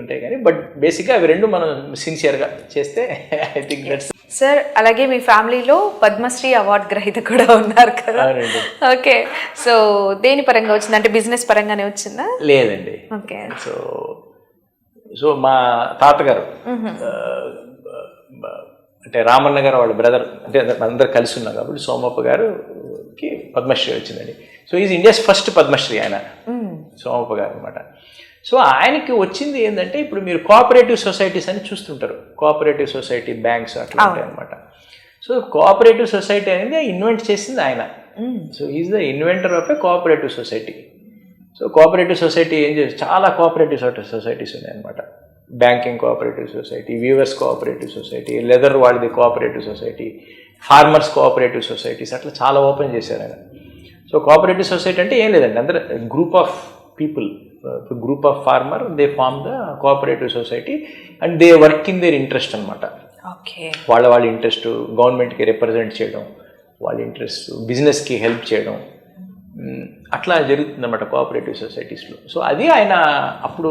Speaker 2: ఉంటాయి కానీ బట్ బేసిక్గా అవి రెండు మనం సిన్సియర్గా చేస్తే ఐ థింక్ దట్స్.
Speaker 1: సార్ అలాగే మీ ఫ్యామిలీలో పద్మశ్రీ అవార్డు గ్రహీత కూడా ఉన్నారు కదా. ఓకే. సో దేని పరంగా వచ్చింది, అంటే బిజినెస్ పరంగానే వచ్చిందా?
Speaker 2: లేదండి.
Speaker 1: ఓకే.
Speaker 2: సో మా తాతగారు అంటే రామన్న గారు వాళ్ళ బ్రదర్, అంటే అందరు కలిసి ఉన్నాం కాబట్టి సోమప్ప గారుకి పద్మశ్రీ వచ్చిందండి. So is India's first Padmashri ఆయన, సోమప్ప గారు అనమాట. సో ఆయనకి వచ్చింది ఏంటంటే, ఇప్పుడు మీరు కోఆపరేటివ్ సొసైటీస్ అని చూస్తుంటారు, కోఆపరేటివ్ సొసైటీ బ్యాంక్స్ అట్లా ఉంటాయి అనమాట. సో కోఆపరేటివ్ సొసైటీ అనేది ఇన్వెంట్ చేసింది ఆయన. So is the inventor of a cooperative society. So cooperative society ఏం చేసి చాలా కోఆపరేటివ్ సొసైటీస్ ఉన్నాయన్నమాట. Banking cooperative society, weavers cooperative society, leather వాళ్ళది cooperative society, farmers cooperative societies, అట్లా చాలా ఓపెన్ చేశారు ఆయన. సో కోఆపరేటివ్ సొసైటీ అంటే ఏం లేదండి, అందరూ group of people, group of farmer, they form the cooperative society and they work in their interest అనమాట. వాళ్ళ ఇంట్రెస్ట్ గవర్నమెంట్కి రిప్రజెంట్ చేయడం, వాళ్ళ ఇంట్రెస్ట్ బిజినెస్కి హెల్ప్ చేయడం, అట్లా జరుగుతుంది అన్నమాట కోఆపరేటివ్ సొసైటీస్లో. సో అది ఆయన అప్పుడు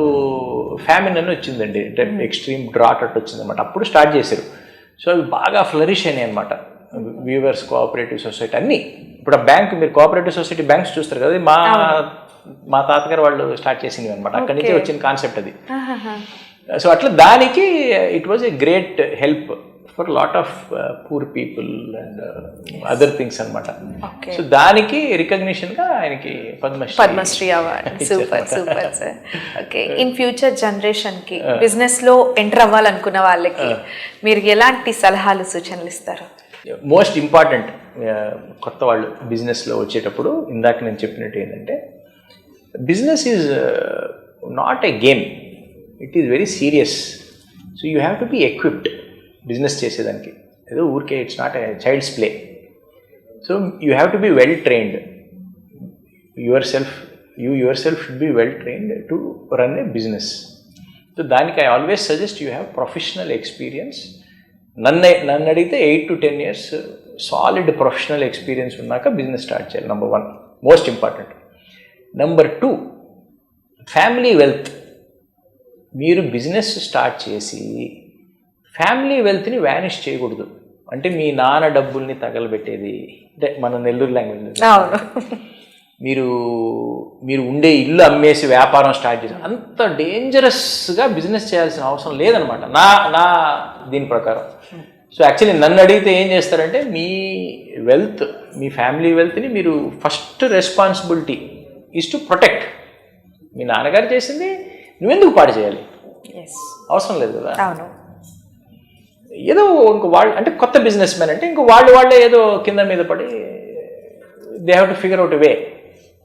Speaker 2: ఫ్యామిన్ అని వచ్చిందండి, అంటే ఎక్స్ట్రీమ్ డ్రాట్ అట్ వచ్చిందన్నమాట, అప్పుడు స్టార్ట్ చేశారు. సో అవి బాగా ఫ్లరిష్ అయినాయి అనమాట, వీవర్స్ కోఆపరేటివ్ సొసైటీ అన్నీ. ఇప్పుడు ఆ బ్యాంక్, మీరు కోఆపరేటివ్ సొసైటీ బ్యాంక్స్ చూస్తారు కదా, మా తాతగారు వాళ్ళు స్టార్ట్ చేసింది అనమాట, అక్కడి నుంచే వచ్చిన కాన్సెప్ట్ అది. సో అట్లా దానికి it was a great help for lot of poor people and other things అనమాట. సో దానికి రికగ్నిషన్గా ఆయనకి
Speaker 1: Padmashri award. Super super sir. Okay. In future జనరేషన్కి బిజినెస్లో ఎంటర్ అవ్వాలనుకున్న వాళ్ళకి మీరు ఎలాంటి సలహాలు సూచనలు ఇస్తారు?
Speaker 2: మోస్ట్ ఇంపార్టెంట్, కొత్త వాళ్ళు బిజినెస్లో వచ్చేటప్పుడు ఇందాక నేను చెప్పినట్టు ఏంటంటే, business is not a game, it is very serious. So you have to be equipped business చేసేదానికి. ఏదో ఊరికే it's not a child's play. So you have to be well trained yourself should be well trained to run a business. So దానికి I always suggest you have professional experience. నన్ను అడిగితే 8 to 10 years solid professional experience ఉన్నాక బిజినెస్ స్టార్ట్ చేయాలి. Number 1 most important. Number 2 family wealth. మీరు బిజినెస్ స్టార్ట్ చేసి ఫ్యామిలీ వెల్త్ని వ్యానిష్ చేయకూడదు. అంటే మీ నాన్న డబ్బుల్ని తగలబెట్టేది, అంటే మన నెల్లూరు లాంగ్వేజ్, మీరు ఉండే ఇల్లు అమ్మేసి వ్యాపారం స్టార్ట్ చేసి అంత డేంజరస్గా బిజినెస్ చేయాల్సిన అవసరం లేదనమాట నా దీని ప్రకారం. సో యాక్చువల్లీ నన్ను అడిగితే ఏం చేస్తారంటే, మీ వెల్త్, మీ ఫ్యామిలీ వెల్త్ని మీరు first responsibility is to protect. మీ నాన్నగారు చేసింది నువ్వెందుకు పాడు చేయాలి, అవసరం లేదు కదా. ఏదో ఇంకో వాళ్ళు అంటే కొత్త బిజినెస్ మ్యాన్ అంటే ఇంకో వాళ్ళే ఏదో కింద మీద పడి they have to figure out a way.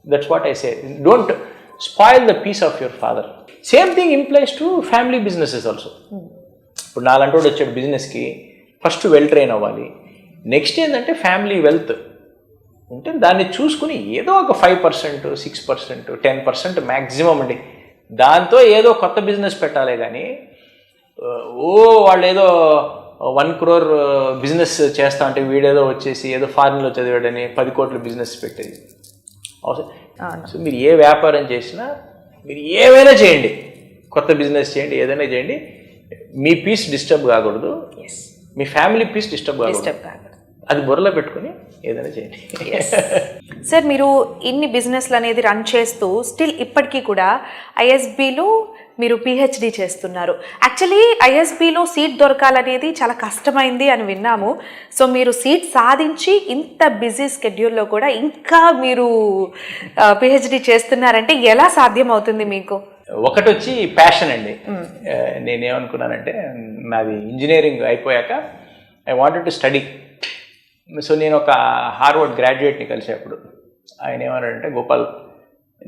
Speaker 2: That's what I say. Don't spoil the peace of your father. Same thing implies to family businesses also. ఇప్పుడు నాలంటూ వచ్చాడు బిజినెస్కి, ఫస్ట్ వెల్ ట్రైన్ అవ్వాలి. నెక్స్ట్ ఏంటంటే ఫ్యామిలీ వెల్త్ ఉంటే దాన్ని చూసుకుని ఏదో ఒక 5%, 6%, 10% మ్యాక్సిమం అండి, దాంతో ఏదో కొత్త బిజినెస్ పెట్టాలి. కానీ వాళ్ళు ఏదో 1 crore బిజినెస్ చేస్తా అంటే వీడేదో వచ్చేసి ఏదో ఫారిన్లో చదివాడని 10 కోట్ల బిజినెస్ పెట్టేది అవసరం. సో మీరు ఏ వ్యాపారం చేసినా, మీరు ఏమైనా చేయండి, కొత్త బిజినెస్ చేయండి, ఏదైనా చేయండి, మీ పీస్ డిస్టర్బ్ కాకూడదు, మీ ఫ్యామిలీ పీస్ డిస్టర్బ్ కాకూడదు. అది బుర్రలో పెట్టుకుని ఏదైనా చేయండి.
Speaker 1: సార్ మీరు ఇన్ని బిజినెస్లు అనేది రన్ చేస్తూ స్టిల్ ఇప్పటికీ కూడా ఐఎస్బిలో మీరు పిహెచ్డి చేస్తున్నారు. యాక్చువల్లీ ఐఎస్బిలో సీట్ దొరకాలనేది చాలా కష్టమైంది అని విన్నాము. సో మీరు సీట్ సాధించి ఇంత బిజీ స్కెడ్యూల్లో కూడా ఇంకా మీరు పిహెచ్డి చేస్తున్నారంటే ఎలా సాధ్యం అవుతుంది మీకు?
Speaker 2: ఒకటి వచ్చి ప్యాషన్ అండి. నేనేమనుకున్నానంటే నాది ఇంజనీరింగ్ అయిపోయాక I wanted to study. So నేను ఒక హార్వర్డ్ గ్రాడ్యుయేట్ని కలిసేప్పుడు ఆయన ఏమన్నాడంటే, గోపాల్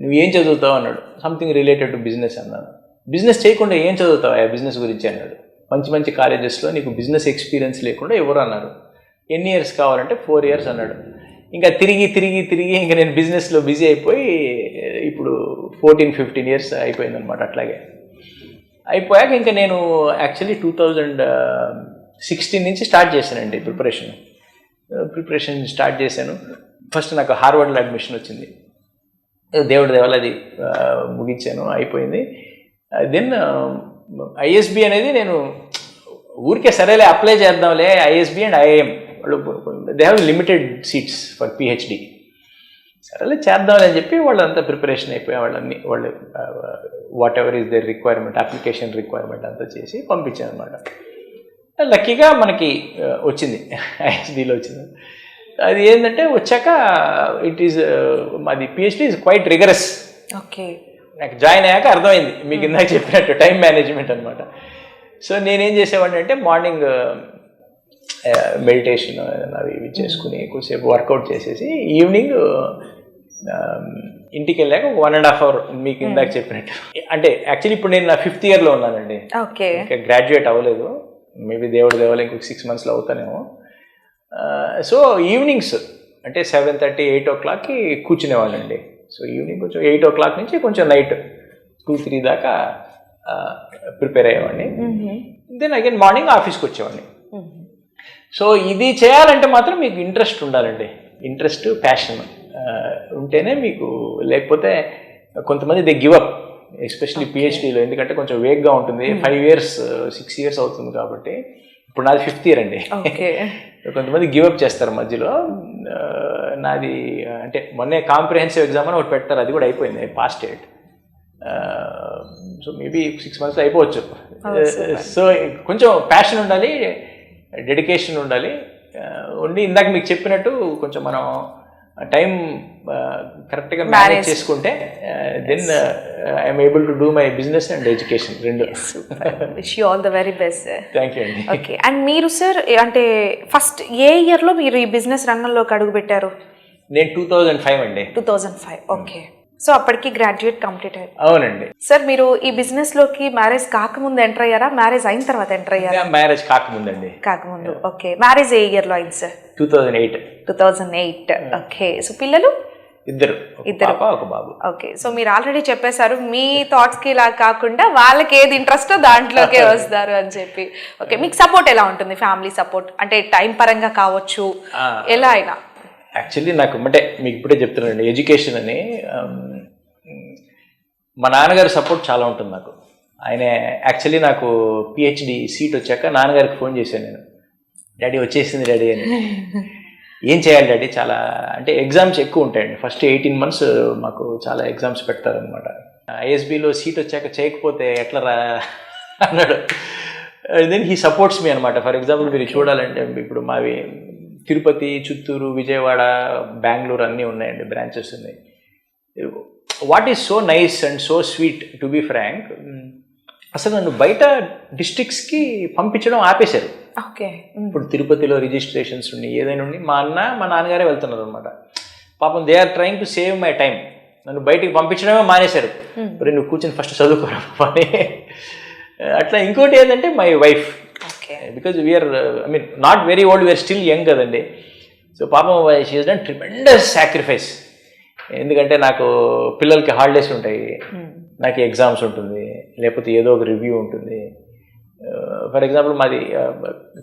Speaker 2: నువ్వు ఏం చదువుతావు అన్నాడు. సంథింగ్ రిలేటెడ్ టు బిజినెస్ అన్నాను. బిజినెస్ చేయకుండా ఏం చదువుతావు ఆ బిజినెస్ గురించి అన్నాడు. మంచి మంచి కాలేజెస్లో నీకు బిజినెస్ ఎక్స్పీరియన్స్ లేకుండా ఎవరు అన్నారు. ఎన్ని ఇయర్స్ కావాలంటే 4 years అన్నాడు. ఇంకా తిరిగి ఇంకా నేను బిజినెస్లో బిజీ అయిపోయి ఇప్పుడు 14-15 years అయిపోయిందనమాట. అట్లాగే అయిపోయాక ఇంకా నేను యాక్చువల్లీ 2016 నుంచి స్టార్ట్ చేశానండి ప్రిపరేషన్ స్టార్ట్ చేశాను. ఫస్ట్ నాకు హార్వర్డ్లో అడ్మిషన్ వచ్చింది. దేవుడి దేవాల అది ముగించాను, అయిపోయింది. దెన్ ఐఎస్బి అనేది నేను ఊరికే సరేలే అప్లై చేద్దాంలే. ఐఎస్బి అండ్ ఐఐఎం వాళ్ళు they have limited seats for PhD. సరేలే చేద్దాంలే అని చెప్పి వాళ్ళంతా ప్రిపరేషన్ అయిపోయా. వాళ్ళు whatever is their requirement, application requirement అంతా చేసి పంపించాను అనమాట. లక్కీగా మనకి వచ్చింది, ఐఎస్బిలో వచ్చింది. అది ఏంటంటే వచ్చాక ఇట్ ఈస్ మాది PhD is quiet rigorous.
Speaker 1: Okay,
Speaker 2: నాకు జాయిన్ అయ్యాక అర్థమైంది మీకు ఇందాక చెప్పినట్టు టైం మేనేజ్మెంట్ అనమాట. సో నేనేం చేసేవాడిని అంటే మార్నింగ్ మెడిటేషన్ అవి ఇవి చేసుకుని కొద్దిసేపు వర్కౌట్ చేసేసి ఈవినింగ్ ఇంటికి వెళ్ళాక 1.5 hour మీకు ఇందాక చెప్పినట్టు. అంటే యాక్చువల్లీ ఇప్పుడు నేను నా 5th yearలో ఉన్నానండి.
Speaker 1: ఓకే,
Speaker 2: ఇంకా గ్రాడ్యుయేట్ అవ్వలేదు. మేబీ దేవుడి దేవాలయం ఇంకొక 6 monthsలో అవుతానేమో. సో ఈవినింగ్స్ అంటే 7:30, 8 o'clockకి కూర్చునేవాళ్ళండి. సో ఈవినింగ్ కొంచెం 8 o'clock నుంచి కొంచెం నైట్ 2-3 దాకా ప్రిపేర్ అయ్యేవాడిని. దెన్ అగైన్ మార్నింగ్ ఆఫీస్కి వచ్చేవాడిని. సో ఇది చేయాలంటే మాత్రం మీకు ఇంట్రెస్ట్ ఉండాలండి. ఇంట్రెస్ట్, ప్యాషన్ ఉంటేనే మీకు, లేకపోతే కొంతమంది దే గివ్ అప్, ఎస్పెషల్లీ పిహెచ్డీలో. ఎందుకంటే కొంచెం వేగ్గా ఉంటుంది. 5 years 6 years అవుతుంది కాబట్టి. ఇప్పుడు నాది 5th year అండి. కొంతమంది గివప్ చేస్తారు మధ్యలో. నాది అంటే మొన్నే కాంప్రిహెన్సివ్ ఎగ్జామ్ అని ఒకటి పెడతారు, అది కూడా అయిపోయింది, పాస్ట్ డేట్. సో మేబీ 6 monthsలో అయిపోవచ్చు. సో కొంచెం ప్యాషన్ ఉండాలి, డెడికేషన్ ఉండాలి. ఉండి ఇందాక మీకు చెప్పినట్టు కొంచెం మనం టైం కరెక్ట్గా మేనేజ్ చేసుకుంటే then I'm able to do my business and education రెండు.
Speaker 1: Wish you all the very best.
Speaker 2: Thank you అండి.
Speaker 1: ఓకే, అండ్ మీరు సార్ అంటే ఫస్ట్ ఏ ఇయర్లో మీరు ఈ బిజినెస్ రంగంలోకి అడుగు పెట్టారు?
Speaker 2: నేను 2005 అండి.
Speaker 1: 2005. ఓకే, సో అప్పటికి గ్రాడ్యుయేట్ కంప్లీట్ అయ్యారు.
Speaker 2: అవునండి.
Speaker 1: సార్ మీరు ఈ బిజినెస్ లోకి మ్యారేజ్ కాకముందు ఎంటర్ అయ్యారా, మ్యారేజ్ అయిన తర్వాత ఎంటర్ అయ్యారా?
Speaker 2: మ్యారేజ్ కాకముందండి.
Speaker 1: కాకముందు. ఓకే, మ్యారేజ్ ఏ ఇయర్ లో అయింది సార్?
Speaker 2: 2008.
Speaker 1: 2008. ఓకే, సో పిల్లలు?
Speaker 2: ఇద్దరు, పాప ఒక బాబు.
Speaker 1: ఓకే, సో మీరు ఆల్రెడీ చెప్పేశారు మీ థాట్స్ కి ఇలా కాకుండా వాళ్ళకి ఏది ఇంట్రెస్టో దాంట్లోకే వస్తారు అని చెప్పి. ఓకే, మీకు సపోర్ట్ ఎలా ఉంటుంది? ఫ్యామిలీ సపోర్ట్ అంటే టైం పరంగా కావచ్చు, ఎలా అయినా?
Speaker 2: యాక్చువల్లీ నాకు అంటే మీకు ఇప్పుడే చెప్తున్నానండి, ఎడ్యుకేషన్ అని మా నాన్నగారి సపోర్ట్ చాలా ఉంటుంది నాకు. ఆయన యాక్చువల్లీ నాకు పిహెచ్డి సీట్ వచ్చాక నాన్నగారికి ఫోన్ చేశాను నేను, డాడీ వచ్చేసింది డాడీ అని. ఏం చేయాలి డాడీ, చాలా అంటే ఎగ్జామ్స్ ఎక్కువ ఉంటాయండి. ఫస్ట్ 18 months మాకు చాలా ఎగ్జామ్స్ పెడతారనమాట. ఐఎస్బిలో సీట్ వచ్చాక చేయకపోతే ఎట్లా రా అన్నాడు. దెన్ హీ సపోర్ట్స్ మీ అనమాట. ఫర్ ఎగ్జాంపుల్ మీరు చూడాలంటే ఇప్పుడు మావి తిరుపతి, చిత్తూరు, విజయవాడ, బెంగళూరు అన్నీ ఉన్నాయండి, బ్రాంచెస్ ఉన్నాయి. What is so nice and so sweet to be frank, అసలు నన్ను బయట డిస్ట్రిక్ట్స్కి పంపించడం ఆపేశారు.
Speaker 1: ఓకే,
Speaker 2: ఇప్పుడు తిరుపతిలో రిజిస్ట్రేషన్స్ ఉన్నాయి, ఏదైనా ఉండి మా అన్న మా నాన్నగారే వెళ్తున్నారు అనమాట. పాపం they are trying to save my time. నన్ను బయటికి పంపించడమే మానేశారు. మరి నువ్వు కూర్చొని ఫస్ట్ చదువుకోరా అని. అట్లా ఇంకోటి ఏంటంటే my wife, because we're I mean not very old, we're still young కదండి. సో పాపం she has done tremendous sacrifice. ఎందుకంటే నాకు పిల్లలకి హాలిడేస్ ఉంటాయి, నాకు ఎగ్జామ్స్ ఉంటుంది, లేకపోతే ఏదో ఒక రివ్యూ ఉంటుంది. ఫర్ ఎగ్జాంపుల్ మాది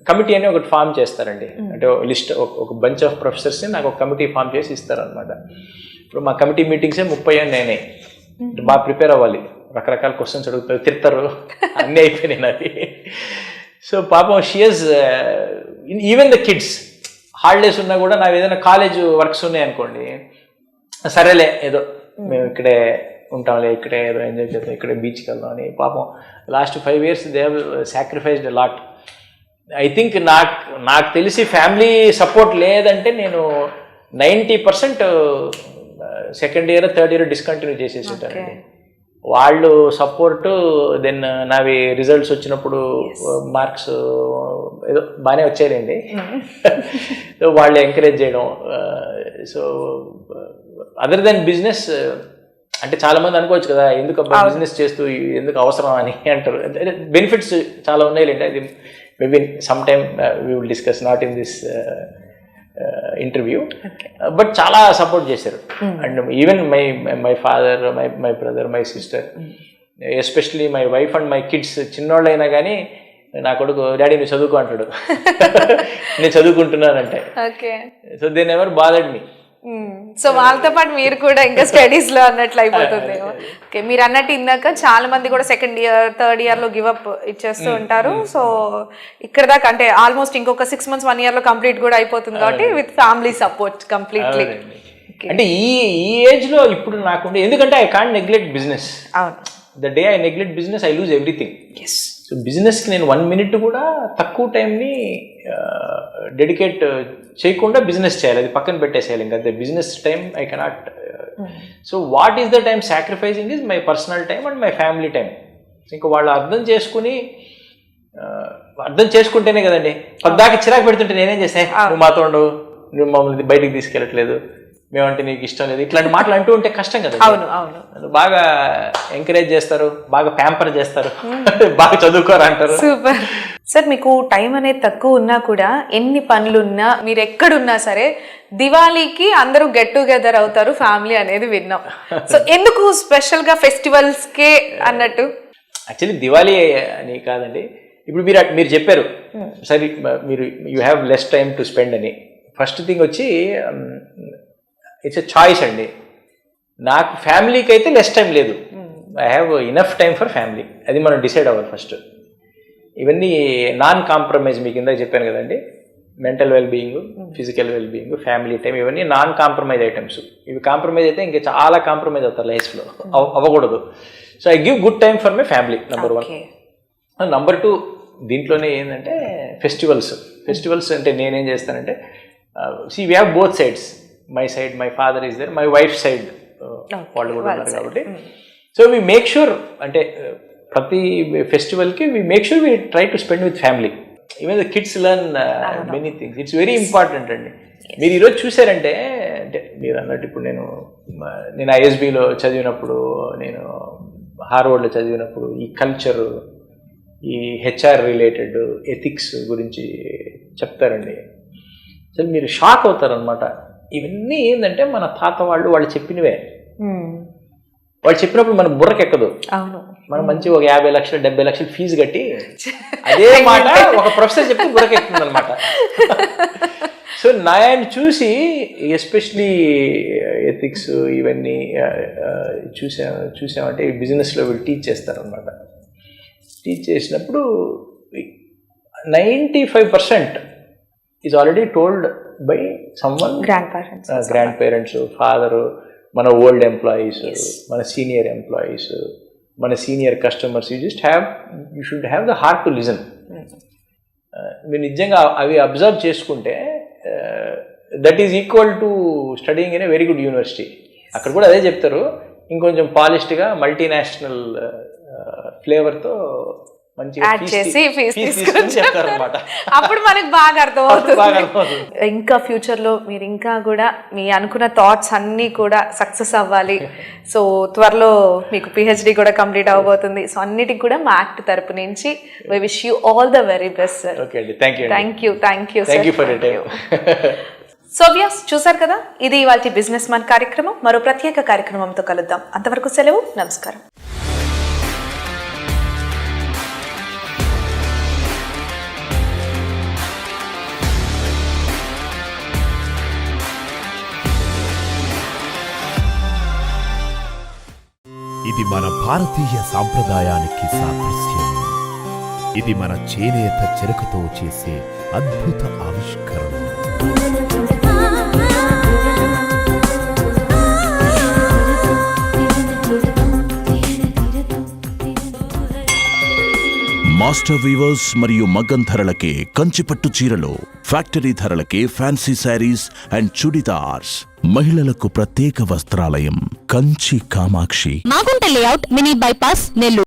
Speaker 2: కమిటీ అని ఒకటి ఫామ్ చేస్తారండి. అంటే లిస్ట్, ఒక బంచ్ ఆఫ్ ప్రొఫెసర్స్ని నాకు ఒక కమిటీ ఫామ్ చేసి ఇస్తారనమాట. ఇప్పుడు మా కమిటీ మీటింగ్సే 30 నేనే. బాగా ప్రిపేర్ అవ్వాలి, రకరకాల క్వశ్చన్స్ అడుగుతారు, తిడతారు, అన్నీ అయిపోయినాయి నాది. సో పాపం she has even the kids holidays ఉన్నా కూడా నాకు ఏదైనా కాలేజ్ వర్క్స్ ఉన్నాయి అనుకోండి, సరేలే ఏదో మేము ఇక్కడే ఉంటాంలే, ఇక్కడే ఏదో ఎంజాయ్ చేద్దాం, ఇక్కడే బీచ్కి వెళ్దాం అని. పాపం last 5 years they have sacrificed lot. I think నాకు తెలిసి ఫ్యామిలీ సపోర్ట్ లేదంటే నేను 90% second year third year discontinue చేసేసి ఉంటానండి. వాళ్ళు సపోర్టు, దెన్ నావి రిజల్ట్స్ వచ్చినప్పుడు మార్క్స్ ఏదో బాగానే వచ్చాయండి. సో వాళ్ళు ఎంకరేజ్ చేయడం. సో అదర్ దెన్ బిజినెస్ అంటే చాలామంది అనుకోవచ్చు కదా, ఎందుకు బిజినెస్ చేస్తూ ఎందుకు అవసరం అని అంటారు. బెనిఫిట్స్ చాలా ఉన్నాయిలేండి. అది maybe some time we will discuss, not in this interview. But చాలా సపోర్ట్ చేశారు. And even my father, my brother, my sister, especially my wife and my kids. చిన్నోళ్ళైనా కానీ నా కొడుకు డాడీ నువ్వు చదువుకో అంటాడు. నేను చదువుకుంటున్నానంటే. So they never bothered me.
Speaker 1: So వాళ్ళతో పాటు మీరు కూడా ఇంకా స్టడీస్ లో అన్నట్లు అయిపోతుంది. ఓకే, మీరు అన్నట్టు ఇందాక చాలా మంది కూడా సెకండ్ ఇయర్ థర్డ్ ఇయర్ లో గివ్ అప్ ఇచ్చేస్తూ ఉంటారు. సో ఇక్కడ దాకా అంటే ఆల్మోస్ట్ ఇంకొక 6 months 1 year లో కంప్లీట్ కూడా అయిపోతుంది కాబట్టి విత్ ఫ్యామిలీ సపోర్ట్ కంప్లీట్లీ.
Speaker 2: అంటే ఈ ఏజ్ లో ఇప్పుడు నాకుండే, ఎందుకంటే I can't neglect business. The day I neglect business I lose everything. So బిజినెస్కి నేను 1 minute కూడా తక్కువ టైంని డెడికేట్ చేయకుండా బిజినెస్ చేయాలి, అది పక్కన పెట్టేసేయాలి. ఇంకా అదే business time I cannot. So what is the time sacrificing is my personal time and my family time. ఇంకా వాళ్ళు అర్థం చేసుకుంటేనే కదండి. పద్దాకి చిరాకు పెడుతుంటే నేనేం చేసా, నువ్వు మాతో ఉండవు, నువ్వు మమ్మల్ని బయటికి తీసుకెళ్ళట్లేదు, మేమంటే నీకు ఇష్టం లేదు, ఇట్లాంటి మాటలు అంటూ ఉంటే కష్టం కదా. అవును, బాగా ఎంకరేజ్ చేస్తారు, బాగా ప్యాంపర్ చేస్తారు, బాగా చదువుకోరు అంటారు.
Speaker 1: Super sir. మీకు టైం అనేది తక్కువ ఉన్నా కూడా, ఎన్ని పనులున్నా, మీరు ఎక్కడున్నా సరే దివాళీకి అందరూ గెట్ టుగెదర్ అవుతారు ఫ్యామిలీ అనేది విన్నాం. సో ఎందుకు స్పెషల్ గా ఫెస్టివల్స్ కే అన్నట్టు?
Speaker 2: యాక్చువల్లీ దివాళీ అని కాదండి. ఇప్పుడు మీరు చెప్పారు సరే, మీరు you have less time to spend అని. ఫస్ట్ థింగ్ వచ్చి ఇట్స్ ఎ చాయిస్ అండి. నాకు ఫ్యామిలీకి అయితే లెస్ టైం లేదు, I have enough time for family. అది మనం డిసైడ్ అవ్వాలి ఫస్ట్. ఇవన్నీ నాన్ కాంప్రమైజ్, మీకు ఇందాక చెప్పాను కదండి, mental wellbeing, physical wellbeing, family time, ఇవన్నీ నాన్ కాంప్రమైజ్ ఐటమ్స్. ఇవి కాంప్రమైజ్ అయితే ఇంకా చాలా కాంప్రమైజ్ అవుతారు లైఫ్లో, అవ్వకూడదు. So I give good time for my family, number 1. Number 2, దీంట్లోనే ఏంటంటే ఫెస్టివల్స్ అంటే నేనేం చేస్తానంటే, we have both sides. My side my father is there, my wife side వాళ్ళు కూడా ఉన్నారు కాబట్టి. సో వీ మేక్ షూర్, అంటే ప్రతి ఫెస్టివల్కి we make sure we try to spend with family. Even the kids learn many things. It's very important అండి. మీరు ఈరోజు చూసారంటే, అంటే మీరు అన్నట్టు ఇప్పుడు నేను ఐఎస్బిలో చదివినప్పుడు, నేను హార్వర్డ్లో చదివినప్పుడు ఈ కల్చర్, ఈ హెచ్ఆర్ రిలేటెడ్ ఎథిక్స్ గురించి చెప్తారండి. అసలు మీరు షాక్ అవుతారనమాట. ఇవన్నీ ఏంటంటే మన తాత వాళ్ళు చెప్పినవే. వాళ్ళు చెప్పినప్పుడు మన బుర్రకెక్కదు. మనం మంచి ఒక 50 లక్షలు 70 లక్షలు ఫీజు కట్టి అదే మాట ఒక ప్రొఫెసర్ చెప్తే బుర్రకెక్కుతుంది అనమాట. సో నాయన్ని చూసి ఎస్పెషలీ ఎథిక్స్ ఇవన్నీ చూసామంటే బిజినెస్లో వీళ్ళు టీచ్ చేస్తారనమాట. టీచ్ చేసినప్పుడు 95% is already told by someone, grand parents, father, మన ఓల్డ్ ఎంప్లాయీస్, మన సీనియర్ ఎంప్లాయీస్, మన senior customers. You should have the heart to listen. మీరు నిజంగా అవి అబ్జర్వ్ చేసుకుంటే that is equal to studying in a very good university. అక్కడ కూడా అదే చెప్తారు, ఇంకొంచెం పాలిష్డ్గా మల్టీనేషనల్ ఫ్లేవర్తో మంచిగా చెప్తారనమాట.
Speaker 1: అప్పుడు మనకి బాగా అర్థమవుతుంది. ఇంకా ఫ్యూచర్ లో మీరు ఇంకా కూడా మీ అనుకున్న థాట్స్ అన్ని కూడా సక్సెస్ అవ్వాలి. సో త్వరలో మీకు PhD కూడా కంప్లీట్ అవ్వబోతుంది. సో అన్నిటికి కూడా మా యాక్ట్ తరపు నుంచి we wish you all the very best sir. Thank you. So Vyas చూసారు కదా, ఇది ఇవాల్టి బిజినెస్ మ్యాన్ కార్యక్రమం. మరో ప్రత్యేక కార్యక్రమంతో కలుద్దాం. అంతవరకు సెలవు, నమస్కారం.
Speaker 4: ఇది మన భారతీయ సాంప్రదాయానికి సాదృశ్యం.
Speaker 6: ఇది మన చేనేత చెరకుతో చేసే అద్భుత ఆవిష్కరణ.
Speaker 7: మాస్టర్ వీవర్స్ మరియు మగ్గం ధరలకే కంచిపట్టు చీరలు, ఫ్యాక్టరీ ధరలకే ఫ్యాన్సీ శారీస్ అండ్ చుడిదార్స్, మహిళలకు ప్రత్యేక వస్త్రాలయం Kanchi Kamakshi.
Speaker 8: Magunta layout, mini bypass, Nellore.